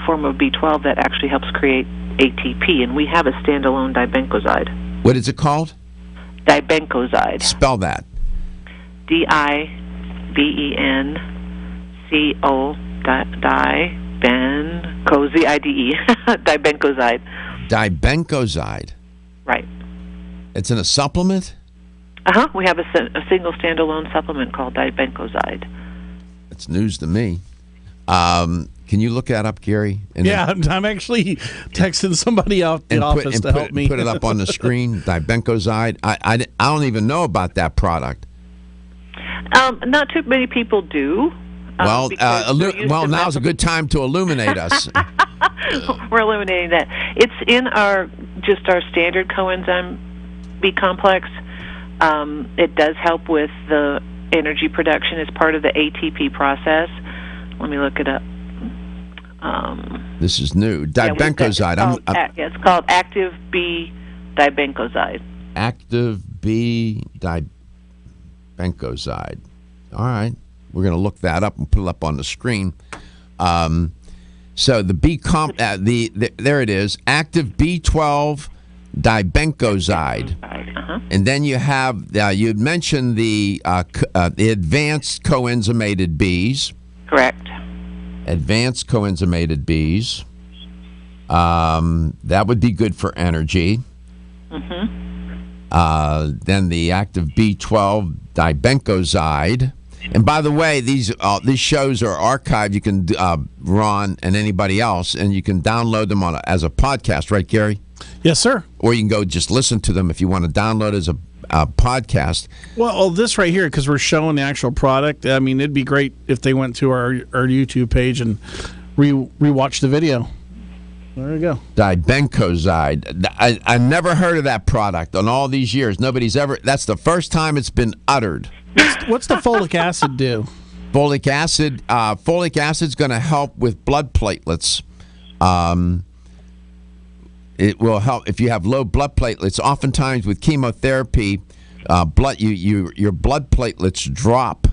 form of B12 that actually helps create ATP, and we have a standalone dibencozide. What is it called? Dibencozide. Spell that. DIBENCO dibencozide. Dibencozide. Dibencozide. Right. It's in a supplement? We have a single standalone supplement called dibencozide. It's news to me. Can you look that up, Gary? I'm actually texting somebody out the office to help me. Put it up on the screen, dibencozide. I don't even know about that product. Not too many people do. Now's a good time to illuminate us. We're illuminating that. It's in our standard coenzyme B complex. It does help with the energy production as part of the ATP process. Let me look it up. This is new. Dibencozide. It's called Active B Dibencozide. Active B Dibencozide. All right. We're going to look that up and put it up on the screen. So the B comp, there it is. Active B12 Dibencozide. And then you have you had mentioned the advanced coenzymated Bs. Correct. Advanced coenzymated Bs. That would be good for energy. Then the active B12 dibencozide. And by the way, these shows are archived. You can Ron and anybody else, and you can download them as a podcast, right, Gary? Yes, sir. Or you can go just listen to them if you want to download as a podcast. Well, this right here, because we're showing the actual product. I mean, it'd be great if they went to our YouTube page and rewatched the video. There you go. Dibencozide. I never heard of that product in all these years. Nobody's ever. That's the first time it's been uttered. What's the folic acid do? Folic acid's going to help with blood platelets. It will help if you have low blood platelets. Oftentimes with chemotherapy, your blood platelets drop,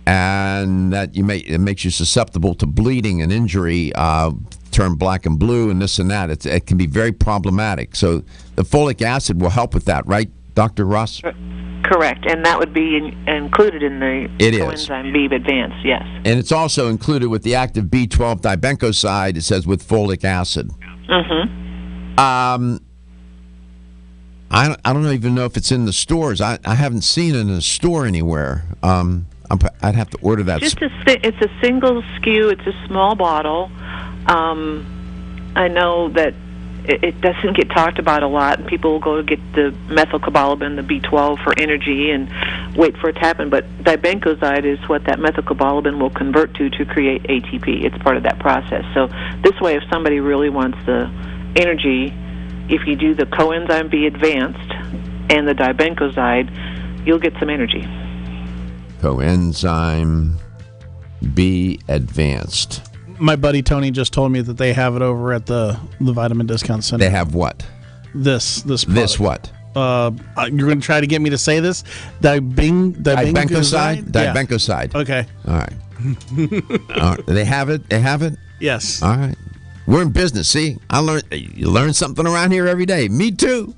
and it makes you susceptible to bleeding and injury, turn black and blue, and this and that. It can be very problematic. So the folic acid will help with that, right, Dr. Ross? Correct, and that would be included in the coenzyme B Advanced, yes. And it's also included with the active B12 dibencozide. It says with folic acid. I don't even know if it's in the stores. I haven't seen it in a store anywhere. I'd have to order that. It's a single SKU. It's a small bottle. I know that it doesn't get talked about a lot. People will go to get the methylcobalamin, the B12 for energy, and wait for it to happen. But dibencozide is what that methylcobalamin will convert to create ATP. It's part of that process. So this way, if somebody really wants the energy, if you do the coenzyme B Advanced and the dibencozide, you'll get some energy. Coenzyme B Advanced. My buddy Tony just told me that they have it over at the Vitamin Discount Center. They have what? This product. This what? You're going to try to get me to say this? Dibencozide? Dibencozide. Yeah. Okay. All right. They have it? They have it? Yes. All right. We're in business. See, you learn something around here every day. Me too.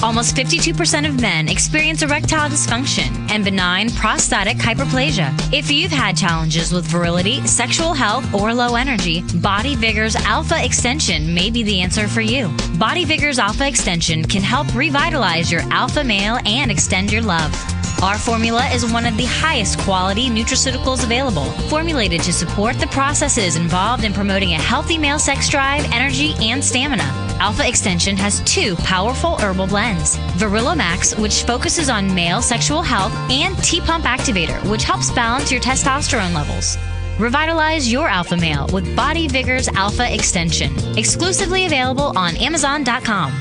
Almost Almost 52% of men experience erectile dysfunction and benign prostatic hyperplasia. If you've had challenges with virility, sexual health, or low energy, Body Vigor's Alpha Extension may be the answer for you. Body Vigor's Alpha Extension can help revitalize your alpha male and extend your love. Our formula is one of the highest quality nutraceuticals available, formulated to support the processes involved in promoting a healthy male sex drive, energy, and stamina. Alpha Extension has 2 powerful herbal blends, Virilo Max, which focuses on male sexual health, and T-Pump Activator, which helps balance your testosterone levels. Revitalize your alpha male with Body Vigor's Alpha Extension, exclusively available on Amazon.com.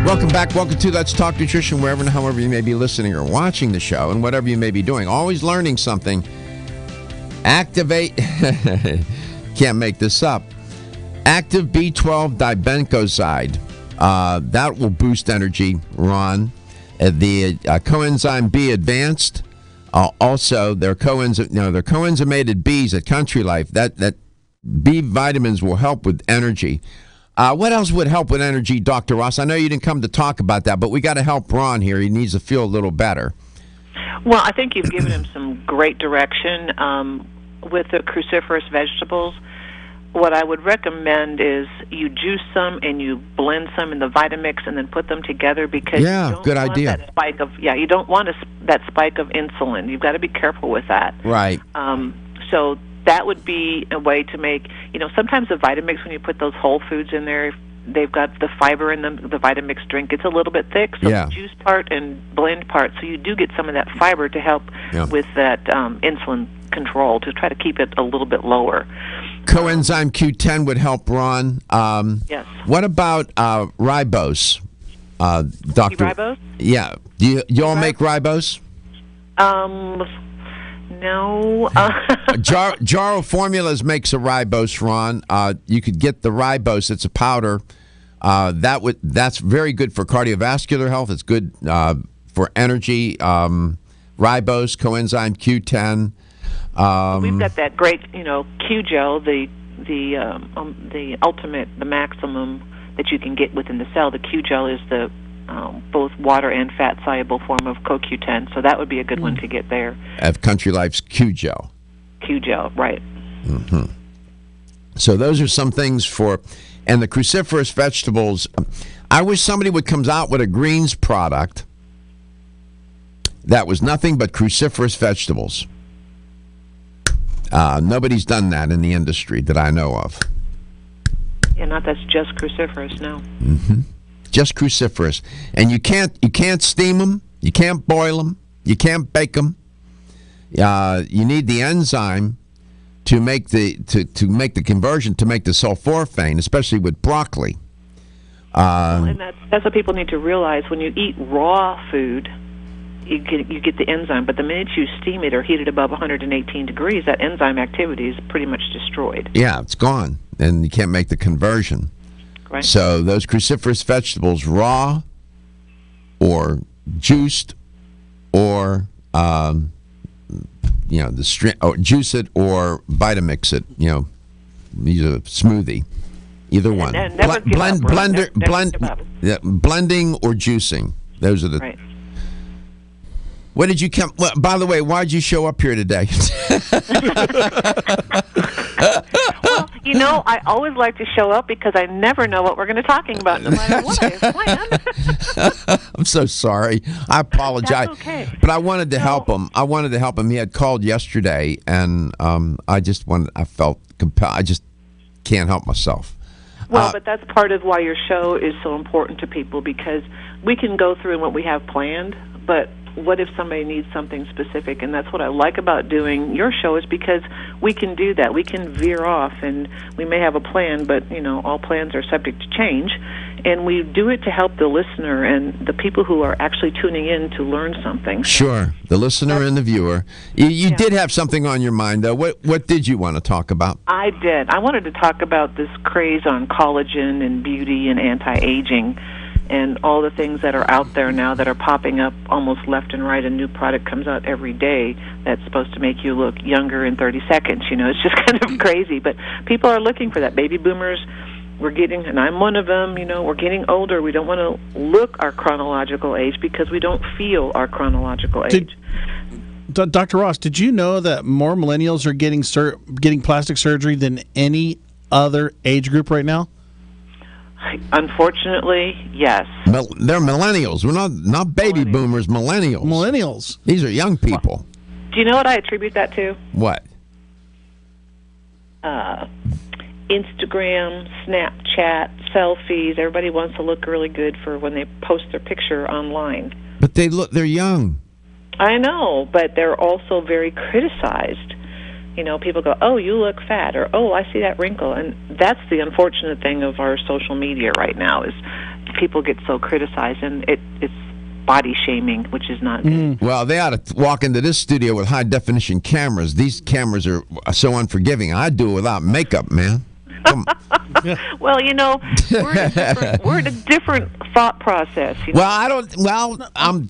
Welcome back. Welcome to Let's Talk Nutrition, wherever and however you may be listening or watching the show, and whatever you may be doing. Always learning something. Activate. Can't make this up. Active B12 dibencoxide. That will boost energy, Ron. The coenzyme B advanced. Also, their coenzymated Bs at Country Life. That B vitamins will help with energy. What else would help with energy, Dr. Ross? I know you didn't come to talk about that, but we got to help Ron here. He needs to feel a little better. Well, I think you've given him some great direction with the cruciferous vegetables. What I would recommend is you juice some and you blend some in the Vitamix and then put them together, because you don't good want idea. that spike of you don't want that spike of insulin. You've got to be careful with that. Right. So that would be a way to make, sometimes the Vitamix, when you put those whole foods in there, they've got the fiber in them. The Vitamix drink, it's a little bit thick, so the juice part and blend part, so you do get some of that fiber to help with that insulin control, to try to keep it a little bit lower. Coenzyme Q10 would help Ron. Yes. What about ribose, Doctor? Ribose? Yeah. Do you all make ribose? No. Jaro Formulas makes a ribose, Ron. You could get the ribose. It's a powder. That's very good for cardiovascular health. It's good for energy. Ribose, coenzyme Q10. We've got that great, Q gel, the ultimate, the maximum that you can get within the cell. The Q gel is the both water and fat soluble form of CoQ10, so that would be a good one to get there. Of Country Life's Q gel. Q gel, right? Mm-hmm. So those are some things for, and the cruciferous vegetables. I wish somebody would come out with a greens product that was nothing but cruciferous vegetables. Nobody's done that in the industry that I know of. Yeah, that's just cruciferous, no. Mm-hmm. Just cruciferous, and you can't steam them, you can't boil them, you can't bake them. You need the enzyme to make the make the conversion to make the sulforaphane, especially with broccoli. And that's what people need to realize. When you eat raw food, you get the enzyme, but the minute you steam it or heat it above 118 degrees, that enzyme activity is pretty much destroyed. Yeah, it's gone, and you can't make the conversion. Right. So those cruciferous vegetables, raw or juiced, or or juice it or Vitamix it. Use a smoothie. Either one. Blending or juicing. Those are the. Right. What did you come? Well, by the way, why'd you show up here today? Well, I always like to show up because I never know what we're going to be talking about, no matter what I plan. I'm so sorry. I apologize. That's okay. But I wanted to help him. He had called yesterday, and I felt compelled. I just can't help myself. Well, but that's part of why your show is so important to people, because we can go through what we have planned, but what if somebody needs something specific? And that's what I like about doing your show, is because we can do that. We can veer off, and we may have a plan, but all plans are subject to change, and we do it to help the listener and the people who are actually tuning in to learn something. Sure, the listener and the viewer. You did have something on your mind, though. What did you want to talk about? I did. I wanted to talk about this craze on collagen and beauty and anti-aging, and all the things that are out there now that are popping up almost left and right. A new product comes out every day that's supposed to make you look younger in 30 seconds. It's just kind of crazy. But people are looking for that. Baby boomers, we're getting, and I'm one of them, we're getting older. We don't want to look our chronological age because we don't feel our chronological age. Dr. Ross, did you know that more millennials are getting plastic surgery than any other age group right now? Unfortunately, yes. They're millennials. We're not baby boomers. Millennials. These are young people. Do you know what I attribute that to? What? Instagram, Snapchat, selfies. Everybody wants to look really good for when they post their picture online. But they're young. I know, but they're also very criticized. People go, "Oh, you look fat," or "Oh, I see that wrinkle," and that's the unfortunate thing of our social media right now, is people get so criticized, and it's body shaming, which is not good. Well, they ought to walk into this studio with high definition cameras. These cameras are so unforgiving. I'd do it without makeup, man. Well, we're in a different thought process. Well,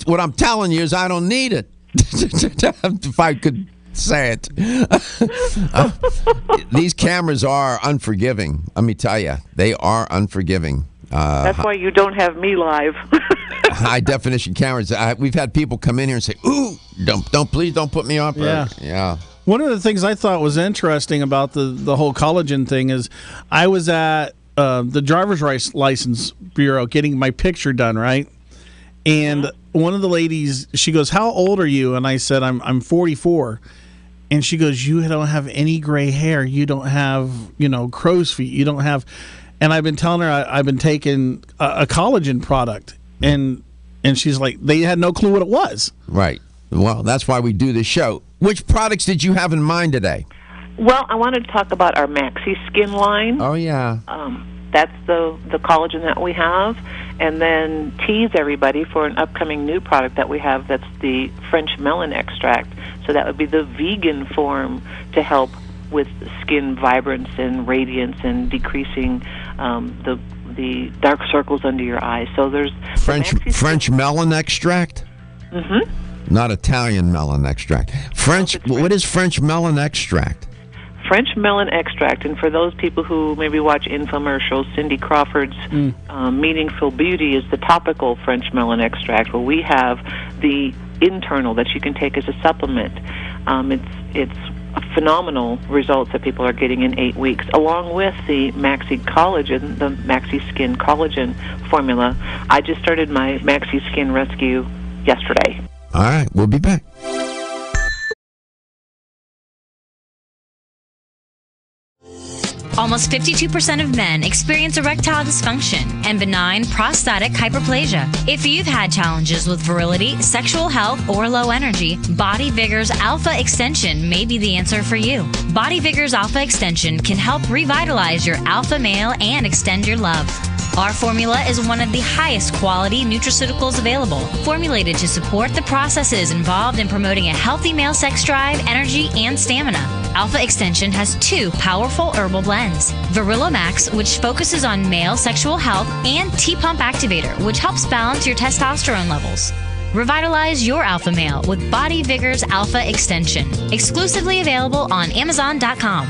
what I'm telling you is I don't need it. If I could Say it. These cameras are unforgiving. Let me tell you, they are unforgiving. That's why you don't have me live. High definition cameras. We've had people come in here and say, "Ooh, please don't put me on." Yeah. One of the things I thought was interesting about the whole collagen thing is I was at the driver's license bureau getting my picture done, right? And one of the ladies, she goes, "How old are you?" And I said, I'm 44. And she goes, "You don't have any gray hair. You don't have, crow's feet. You don't have." And I've been telling her I've been taking a collagen product, and she's like, they had no clue what it was. Right. Well, that's why we do this show. Which products did you have in mind today? Well, I wanted to talk about our Maxi Skin Line. Oh, yeah. That's the collagen that we have. And then tease everybody for an upcoming new product that we have that's the French melon extract. So that would be the vegan form to help with skin vibrance and radiance and decreasing the dark circles under your eyes. So there's French melon extract? Mm-hmm. Not Italian melon extract. French. What is French melon extract? French melon extract, and for those people who maybe watch infomercials, Cindy Crawford's Meaningful Beauty is the topical French melon extract. Well, we have the internal that you can take as a supplement. It's phenomenal results that people are getting in 8 weeks, along with the Maxi Collagen, the Maxi Skin Collagen formula. I just started my Maxi Skin Rescue yesterday. All right, we'll be back. Almost 52% of men experience erectile dysfunction and benign prostatic hyperplasia. If you've had challenges with virility, sexual health, or low energy, Body Vigor's Alpha Extension may be the answer for you. Body Vigor's Alpha Extension can help revitalize your alpha male and extend your love. Our formula is one of the highest quality nutraceuticals available, formulated to support the processes involved in promoting a healthy male sex drive, energy, and stamina. Alpha Extension has 2 powerful herbal blends, Virilla Max, which focuses on male sexual health, and T-Pump Activator, which helps balance your testosterone levels. Revitalize your alpha male with Body Vigor's Alpha Extension, exclusively available on Amazon.com.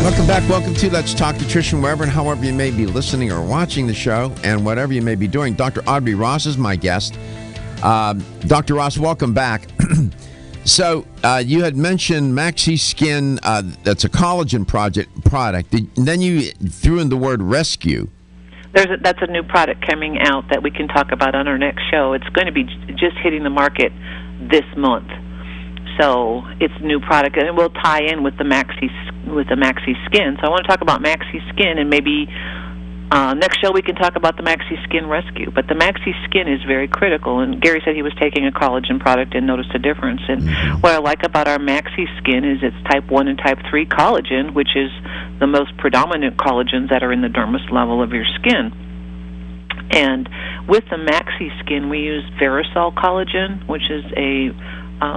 Welcome back. Welcome to Let's Talk Nutrition, wherever and however you may be listening or watching the show, and whatever you may be doing. Dr. Audrey Ross is my guest. Dr. Ross, welcome back. So you had mentioned Maxi Skin. That's a collagen product. And then you threw in the word rescue. That's a new product coming out that we can talk about on our next show. It's going to be just hitting the market this month. So it's a new product, and it will tie in with the Maxi Skin. So I want to talk about Maxi Skin, and maybe next show we can talk about the Maxi Skin Rescue. But the Maxi Skin is very critical, and Gary said he was taking a collagen product and noticed a difference. And what I like about our Maxi Skin is it's type 1 and type 3 collagen, which is the most predominant collagens that are in the dermis level of your skin. And with the Maxi Skin, we use Verisol collagen, which is a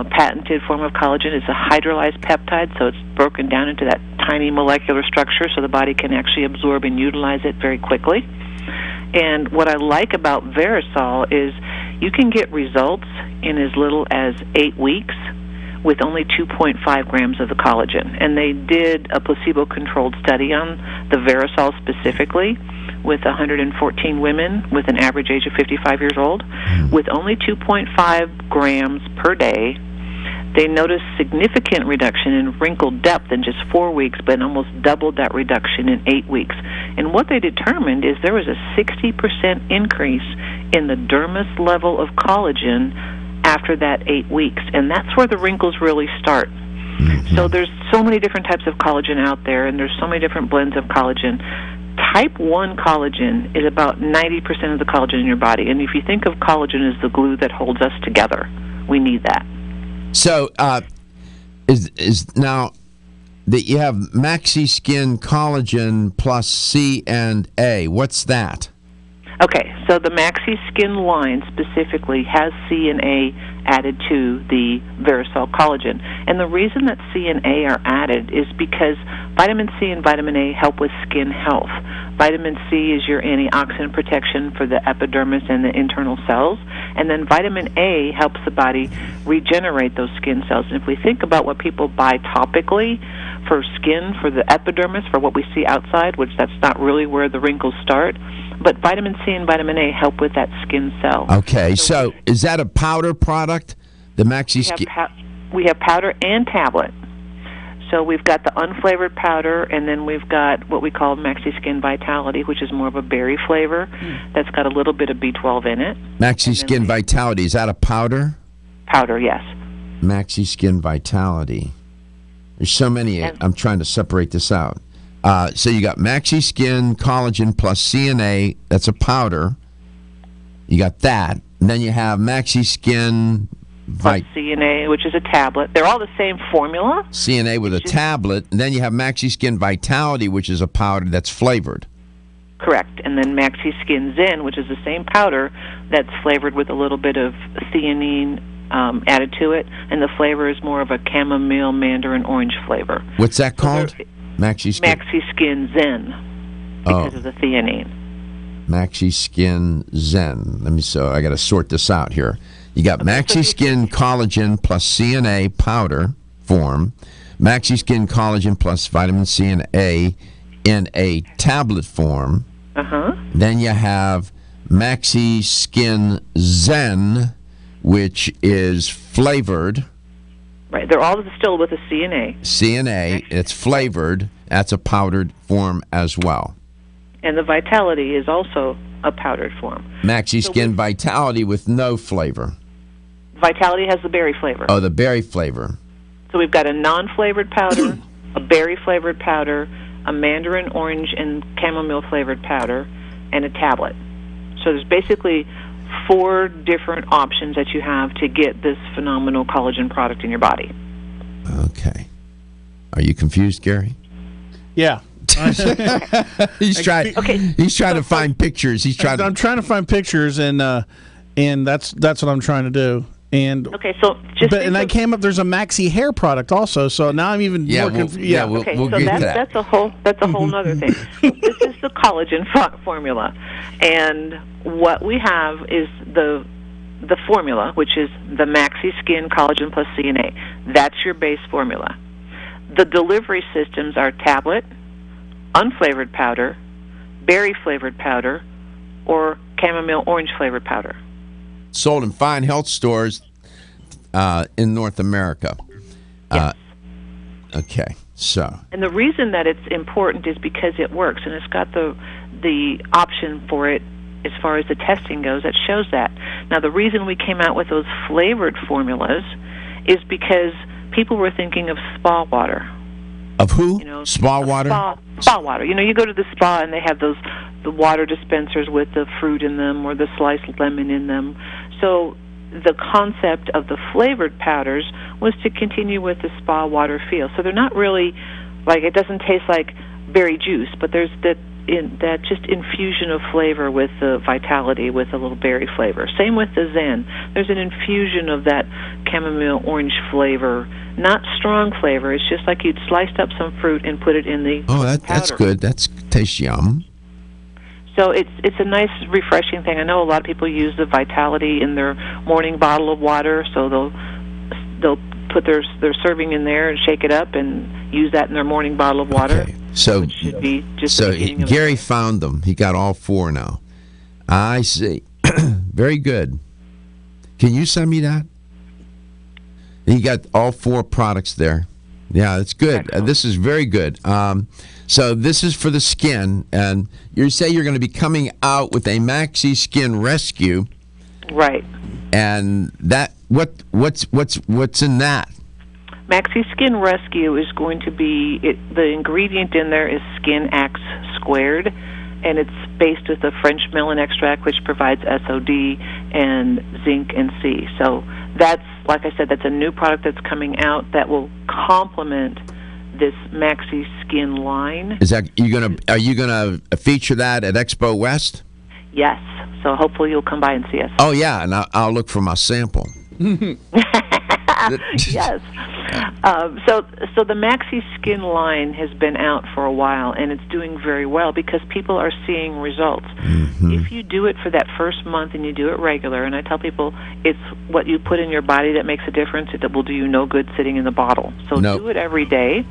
patented form of collagen. It's a hydrolyzed peptide, so it's broken down into that tiny molecular structure so the body can actually absorb and utilize it very quickly. And what I like about Verisol is you can get results in as little as 8 weeks with only 2.5 grams of the collagen. And they did a placebo-controlled study on the Verisol specifically with 114 women with an average age of 55 years old. With only 2.5 grams per day, they noticed significant reduction in wrinkle depth in just 4 weeks, but almost doubled that reduction in 8 weeks. And what they determined is there was a 60% increase in the dermis level of collagen after that 8 weeks. And that's where the wrinkles really start. So there's so many different types of collagen out there, and there's so many different blends of collagen. Type 1 collagen is about 90% of the collagen in your body. And if you think of collagen as the glue that holds us together, we need that. So is now that you have Maxi Skin Collagen plus C and A. What's that? Okay, so the Maxi Skin line specifically has C and A added to the Verisol collagen. And the reason that C and A are added is because vitamin C and vitamin A help with skin health. Vitamin C is your antioxidant protection for the epidermis and the internal cells. And then vitamin A helps the body regenerate those skin cells. And if we think about what people buy topically for skin, for the epidermis, for what we see outside, which that's not really where the wrinkles start, but vitamin C and vitamin A help with that skin cell. Okay, so is that a powder product, the Maxi Skin? We have powder and tablet. So we've got the unflavored powder, and then we've got what we call Maxi Skin Vitality, which is more of a berry flavor that's got a little bit of B12 in it. Maxi Skin Vitality, is that a powder? Powder, yes. Maxi Skin Vitality. There's so many. I'm trying to separate this out. So you got Maxi Skin Collagen plus CNA. That's a powder. You got that. And then you have Maxi Skin plus CNA, which is a tablet. They're all the same formula. CNA with a tablet. And then you have Maxi Skin Vitality, which is a powder that's flavored. Correct. And then Maxi Skin Zen, which is the same powder that's flavored with a little bit of theanine added to it. And the flavor is more of a chamomile, mandarin, orange flavor. What's that called? Maxi Skin? Maxi Skin Zen, because of the theanine. Maxi Skin Zen. So I got to sort this out here. You got Maxi Skin Collagen plus CNA powder form, Maxi Skin Collagen plus vitamin C and A in a tablet form. Then you have Maxi Skin Zen, which is flavored. Right, they're all distilled with a CNA. CNA, it's flavored. That's a powdered form as well. And the Vitality is also a powdered form. Maxi Skin Vitality with no flavor. Vitality has the berry flavor. Oh, the berry flavor. So we've got a non-flavored powder, a berry-flavored powder, a mandarin, orange, and chamomile-flavored powder, and a tablet. So there's basically 4 different options that you have to get this phenomenal collagen product in your body. Okay. Are you confused, Gary? Yeah. He's trying to find pictures. I'm trying to find pictures, and that's what I'm trying to do. And okay, so I came up. There's a Maxi hair product also, so now I'm even more confused. Yeah, we'll get to that. That's a whole other thing. This is the collagen formula, and what we have is the formula, which is the Maxi Skin Collagen plus CNA. That's your base formula. The delivery systems are tablet, unflavored powder, berry flavored powder, or chamomile orange flavored powder. Sold in fine health stores in North America. Yes. Okay, so. And the reason that it's important is because it works, and it's got the option for it as far as the testing goes that shows that. Now, the reason we came out with those flavored formulas is because people were thinking of spa water. Of who? Spa water? Spa water. You go to the spa and they have the water dispensers with the fruit in them or the sliced lemon in them. So the concept of the flavored powders was to continue with the spa water feel. So they're not really it doesn't taste like berry juice, but there's that just infusion of flavor with the vitality, with a little berry flavor. Same with the Zen. There's an infusion of that chamomile orange flavor, not strong flavor. It's just like you'd sliced up some fruit and put it in the that's good. That tastes yum. So it's a nice, refreshing thing. I know a lot of people use the Vitality in their morning bottle of water, so they'll put their serving in there and shake it up and use that in their morning bottle of water. Okay. So, which should be just the beginning of Gary found them. He got all 4 now. I see. Very good. Can you send me that? He got all 4 products there. Yeah, it's good. This is very good. So this is for the skin, and you say you're going to be coming out with a Maxi Skin Rescue, right? And that what's in that? Maxi Skin Rescue is going to be the ingredient in there is Skin X squared, and it's based with the French melon extract, which provides SOD and zinc and C. So that's, like I said, that's a new product that's coming out that will complement this Maxi Skin Line. Are you gonna feature that at Expo West? Yes. So hopefully you'll come by and see us. Oh yeah, and I'll look for my sample. Yes. So the Maxi Skin Line has been out for a while, and it's doing very well because people are seeing results. Mm-hmm. If you do it for that first month and you do it regular, and I tell people it's what you put in your body that makes a difference. It will do you no good sitting in the bottle. So do it every day,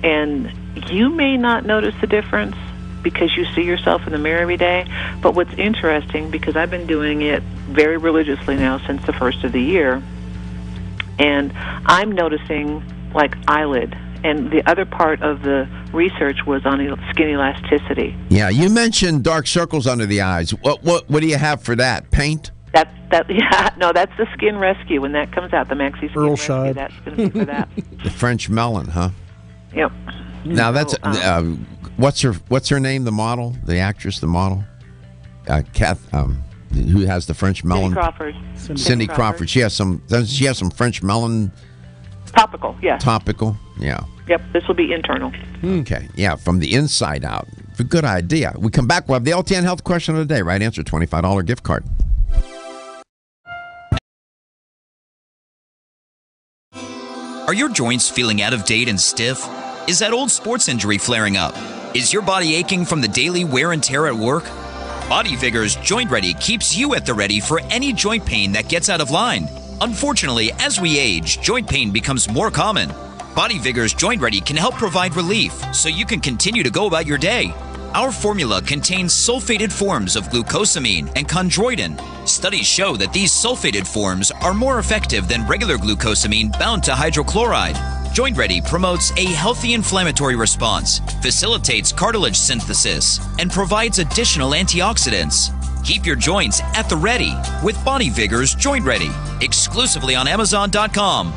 and you may not notice the difference because you see yourself in the mirror every day. But what's interesting, because I've been doing it very religiously now since the first of the year, and I'm noticing like eyelid. And the other part of the research was on skin elasticity. Yeah, you mentioned dark circles under the eyes. What do you have for that? Paint? That's the Skin Rescue. When that comes out, the Maxi Skin Rescue, that's going to be for that. The French melon, huh? Yep. Now that's what's her name? The model, the actress, the model, who has the French melon? Cindy Crawford. She has some. Doesn't she have some French melon? Topical, yeah. Topical, yeah. Yep, this will be internal. Okay, yeah, from the inside out. A good idea. We come back, we'll have the LTN Health Question of the Day. Right answer, $25 gift card. Are your joints feeling out of date and stiff? Is that old sports injury flaring up? Is your body aching from the daily wear and tear at work? Body Vigor's Joint Ready keeps you at the ready for any joint pain that gets out of line. Unfortunately, as we age, joint pain becomes more common. Body Vigor's Joint Ready can help provide relief so you can continue to go about your day. Our formula contains sulfated forms of glucosamine and chondroitin. Studies show that these sulfated forms are more effective than regular glucosamine bound to hydrochloride. Joint Ready promotes a healthy inflammatory response, facilitates cartilage synthesis, and provides additional antioxidants. Keep your joints at the ready with Body Vigor's Joint Ready, exclusively on Amazon.com.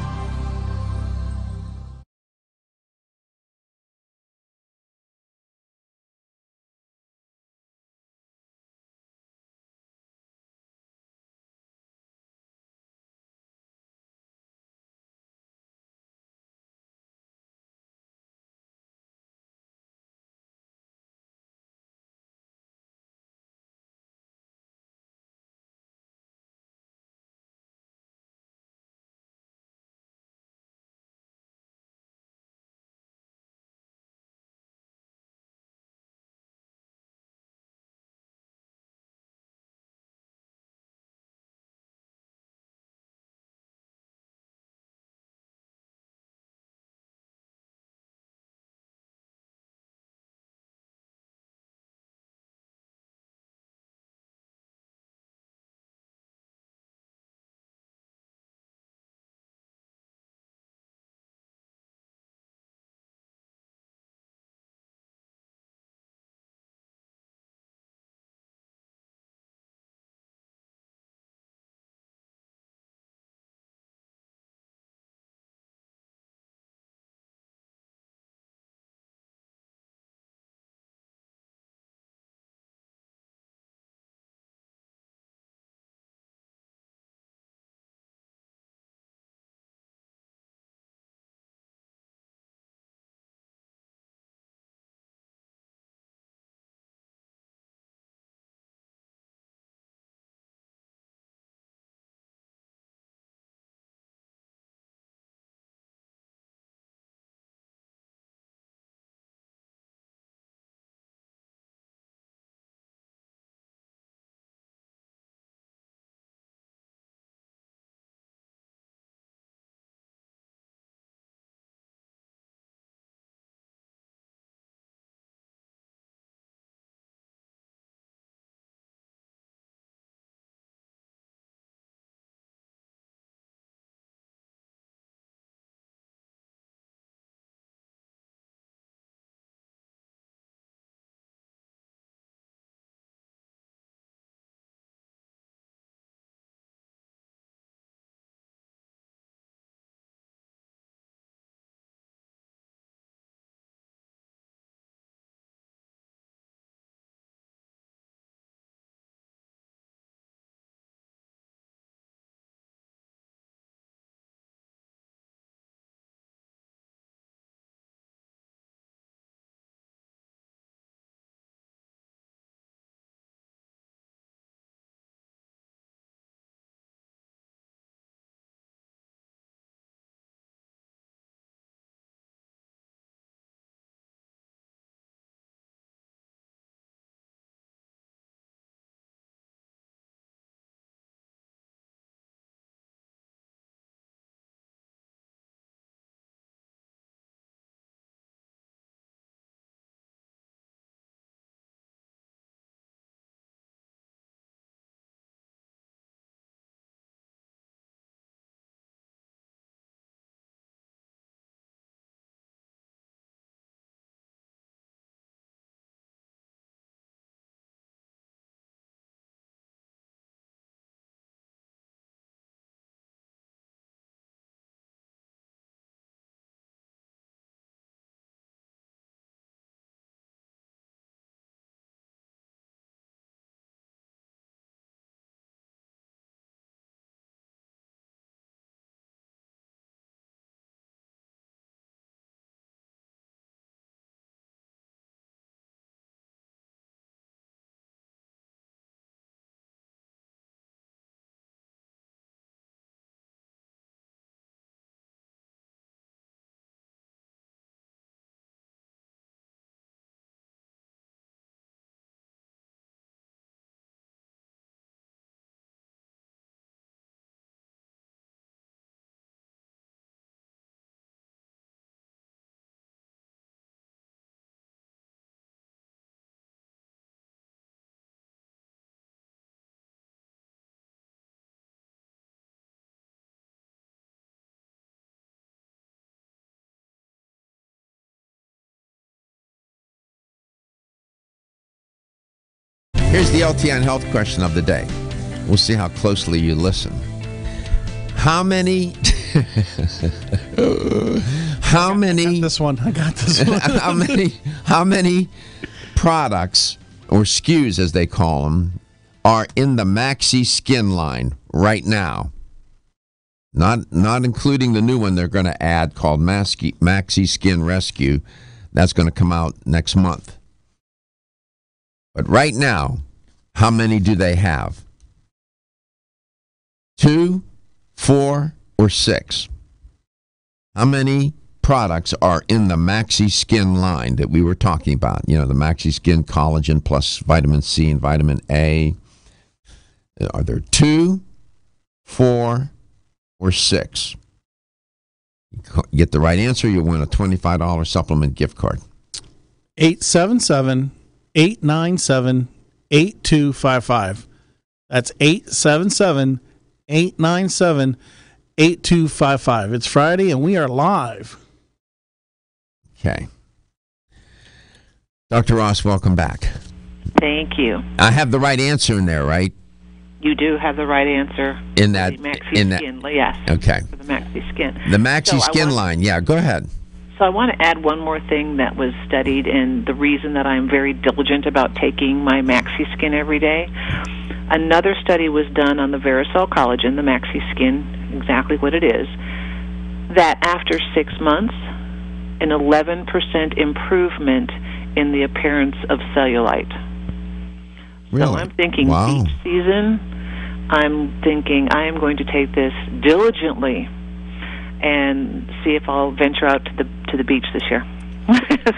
Here's the LTN health question of the day. We'll see how closely you listen. How many... how many... I got this one. how many products, or SKUs as they call them, are in the Maxi Skin line right now? Not including the new one they're going to add called Maxi Skin Rescue. That's going to come out next month. But right now, how many do they have? 2, 4, or 6? How many products are in the Maxi Skin line that we were talking about? You know, the Maxi Skin Collagen plus vitamin C and vitamin A. Are there 2, 4, or 6? You get the right answer, you'll win a $25 supplement gift card. 877-897-8255. That's 877-897-8255. It's Friday, and we are live. Okay. Dr. Ross, welcome back. Thank you. I have the right answer in there, right? You do have the right answer. In that, the Maxi Skin, yes. Okay. For the Maxi Skin. The Maxi Skin line, yeah, go ahead. So I want to add one more thing that was studied, and the reason that I'm very diligent about taking my Maxi Skin every day. Another study was done on the Verisol collagen, the Maxi Skin, exactly what it is, that after 6 months, an 11% improvement in the appearance of cellulite. Really? So I'm thinking wow. Each season, I'm thinking I am going to take this diligently and see if I'll venture out to the beach this year.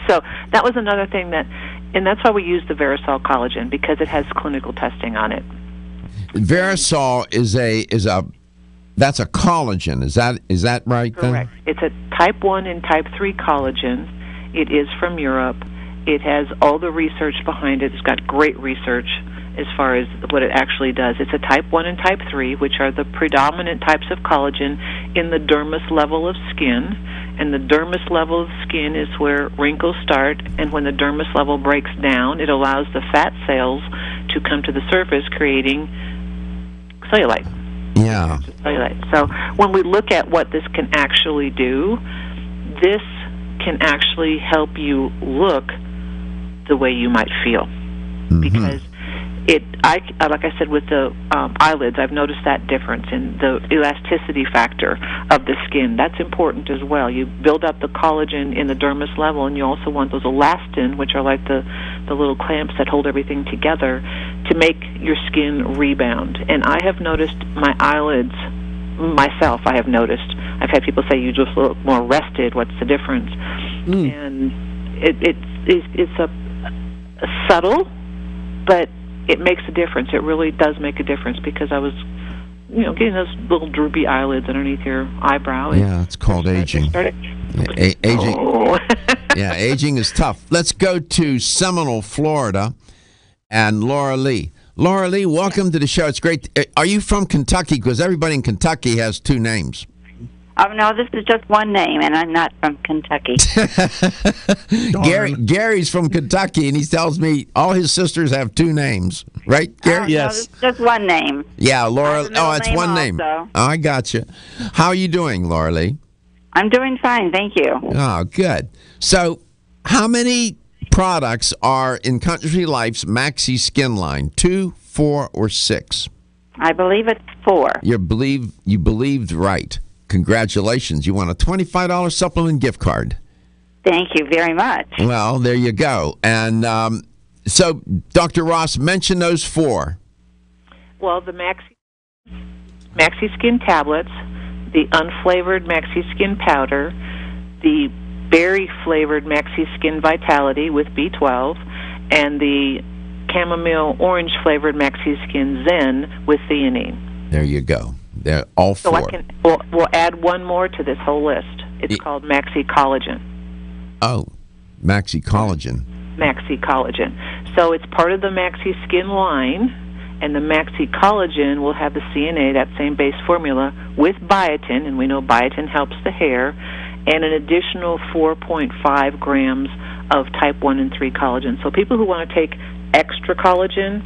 So that was another thing and that's why we use the Verisol collagen, because it has clinical testing on it. Verisol that's a collagen. Is that right? Correct. Then? It's a type 1 and type 3 collagen. It is from Europe. It has all the research behind it. It's got great research as far as what it actually does. It's a type 1 and type 3, which are the predominant types of collagen in the dermis level of skin. And the dermis level of skin is where wrinkles start, and when the dermis level breaks down, it allows the fat cells to come to the surface, creating cellulite. Yeah. Cellulite. So when we look at what this can actually do, this can actually help you look the way you might feel. Mm-hmm. Because like I said, with the eyelids, I've noticed that difference in the elasticity factor of the skin. That's important as well. You build up the collagen in the dermis level, and you also want those elastin, which are like the little clamps that hold everything together, to make your skin rebound. And I have noticed my eyelids, myself, I've had people say, you just look more rested. What's the difference? And it's a subtle, but it makes a difference. It really does make a difference, because I was, getting those little droopy eyelids underneath your eyebrow. Yeah, it's called aging. Aging. Oh. Yeah, aging is tough. Let's go to Seminole, Florida, and Laura Lee. Laura Lee, welcome to the show. It's great. Are you from Kentucky? Because everybody in Kentucky has 2 names. Oh, no, this is just one name, and I'm not from Kentucky. Gary's from Kentucky, and he tells me all his sisters have 2 names. Right, Gary? Oh, yes. No, this is just one name. Yeah, Laura. Oh, it's one name. Oh, I got you. How are you doing, Laura Lee? I'm doing fine, thank you. Oh, good. So how many products are in Country Life's Maxi Skin line? 2, 4, or 6? I believe it's 4. You believed right. Congratulations. You won a $25 supplement gift card. Thank you very much. Well, there you go. And so, Dr. Ross, mention those 4. Well, the Maxi Skin tablets, the unflavored Maxi Skin powder, the berry-flavored Maxi Skin Vitality with B12, and the chamomile orange-flavored Maxi Skin Zen with theanine. There you go. They're all 4. So we'll add one more to this whole list. It's called Maxi Collagen. Oh, Maxi Collagen. Maxi Collagen. So it's part of the Maxi Skin line, and the Maxi Collagen will have the CNA, that same base formula, with biotin, and we know biotin helps the hair, and an additional 4.5 grams of type 1 and 3 collagen. So people who want to take extra collagen,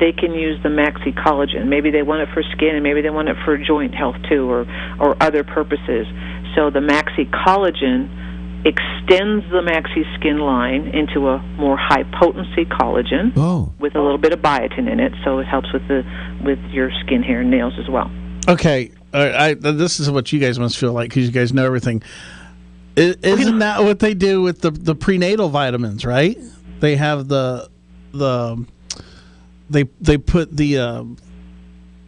they can use the Maxi Collagen. Maybe they want it for skin, and maybe they want it for joint health too, or other purposes. So the Maxi Collagen extends the Maxi Skin Line into a more high-potency collagen with a little bit of biotin in it, so it helps with your skin, hair, and nails as well. Okay, this is what you guys must feel like because you guys know everything. Isn't that what they do with the prenatal vitamins, right? They have they put the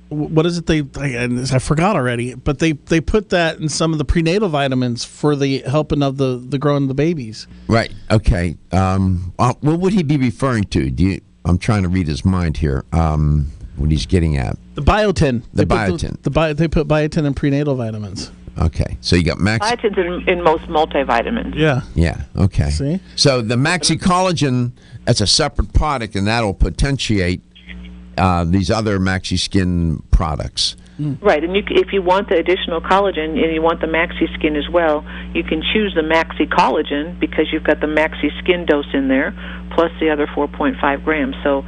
what is it? I forgot already, but they put that in some of the prenatal vitamins for the helping of the growing of the babies. Right. Okay. What would he be referring to? I'm trying to read his mind here. What he's getting at? The biotin. The biotin. They put biotin in prenatal vitamins. Okay, so you got biotin's in most multivitamins. Yeah. Okay. See? So the Maxi Collagen, that's a separate product, and that'll potentiate these other Maxi Skin products. Right, and if you want the additional collagen and you want the Maxi Skin as well, you can choose the Maxi Collagen because you've got the Maxi Skin dose in there, plus the other 4.5 grams. So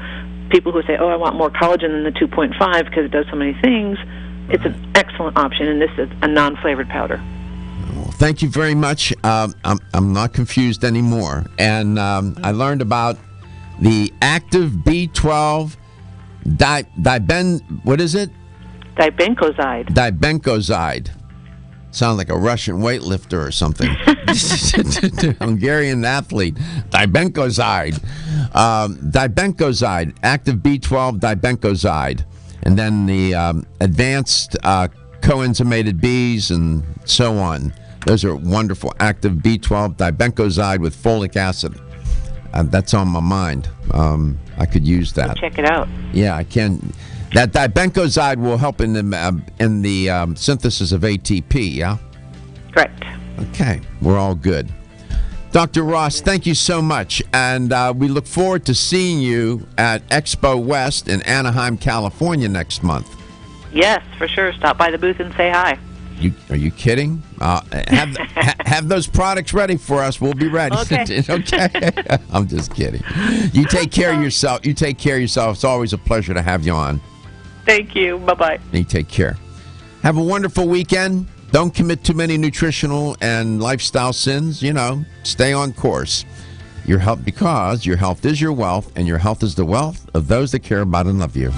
people who say, I want more collagen than the 2.5 because it does so many things, it's an excellent option, and this is a non-flavored powder. Well, thank you very much. I'm not confused anymore. And I learned about the active B12 what is it? Dibenkozide. Dibenkozide. Sounds like a Russian weightlifter or something. Hungarian athlete. Dibenkozide. Dibenkozide. Active B12 dibenkozide. And then the advanced coenzymated Bs and so on. Those are wonderful. Active B12 dibenkozide with folic acid. That's on my mind. I could use that. Check it out. Yeah, I can. That dibenkozide will help in the synthesis of ATP, yeah? Correct. Okay, we're all good. Dr. Ross, thank you so much. And we look forward to seeing you at Expo West in Anaheim, California next month. Yes, for sure. Stop by the booth and say hi. Are you kidding? Have those products ready for us. We'll be ready. Okay. Okay. I'm just kidding. You take care of yourself. It's always a pleasure to have you on. Thank you. Bye-bye. You take care. Have a wonderful weekend. Don't commit too many nutritional and lifestyle sins. Stay on course. Your health, because your health is your wealth, and your health is the wealth of those that care about and love you.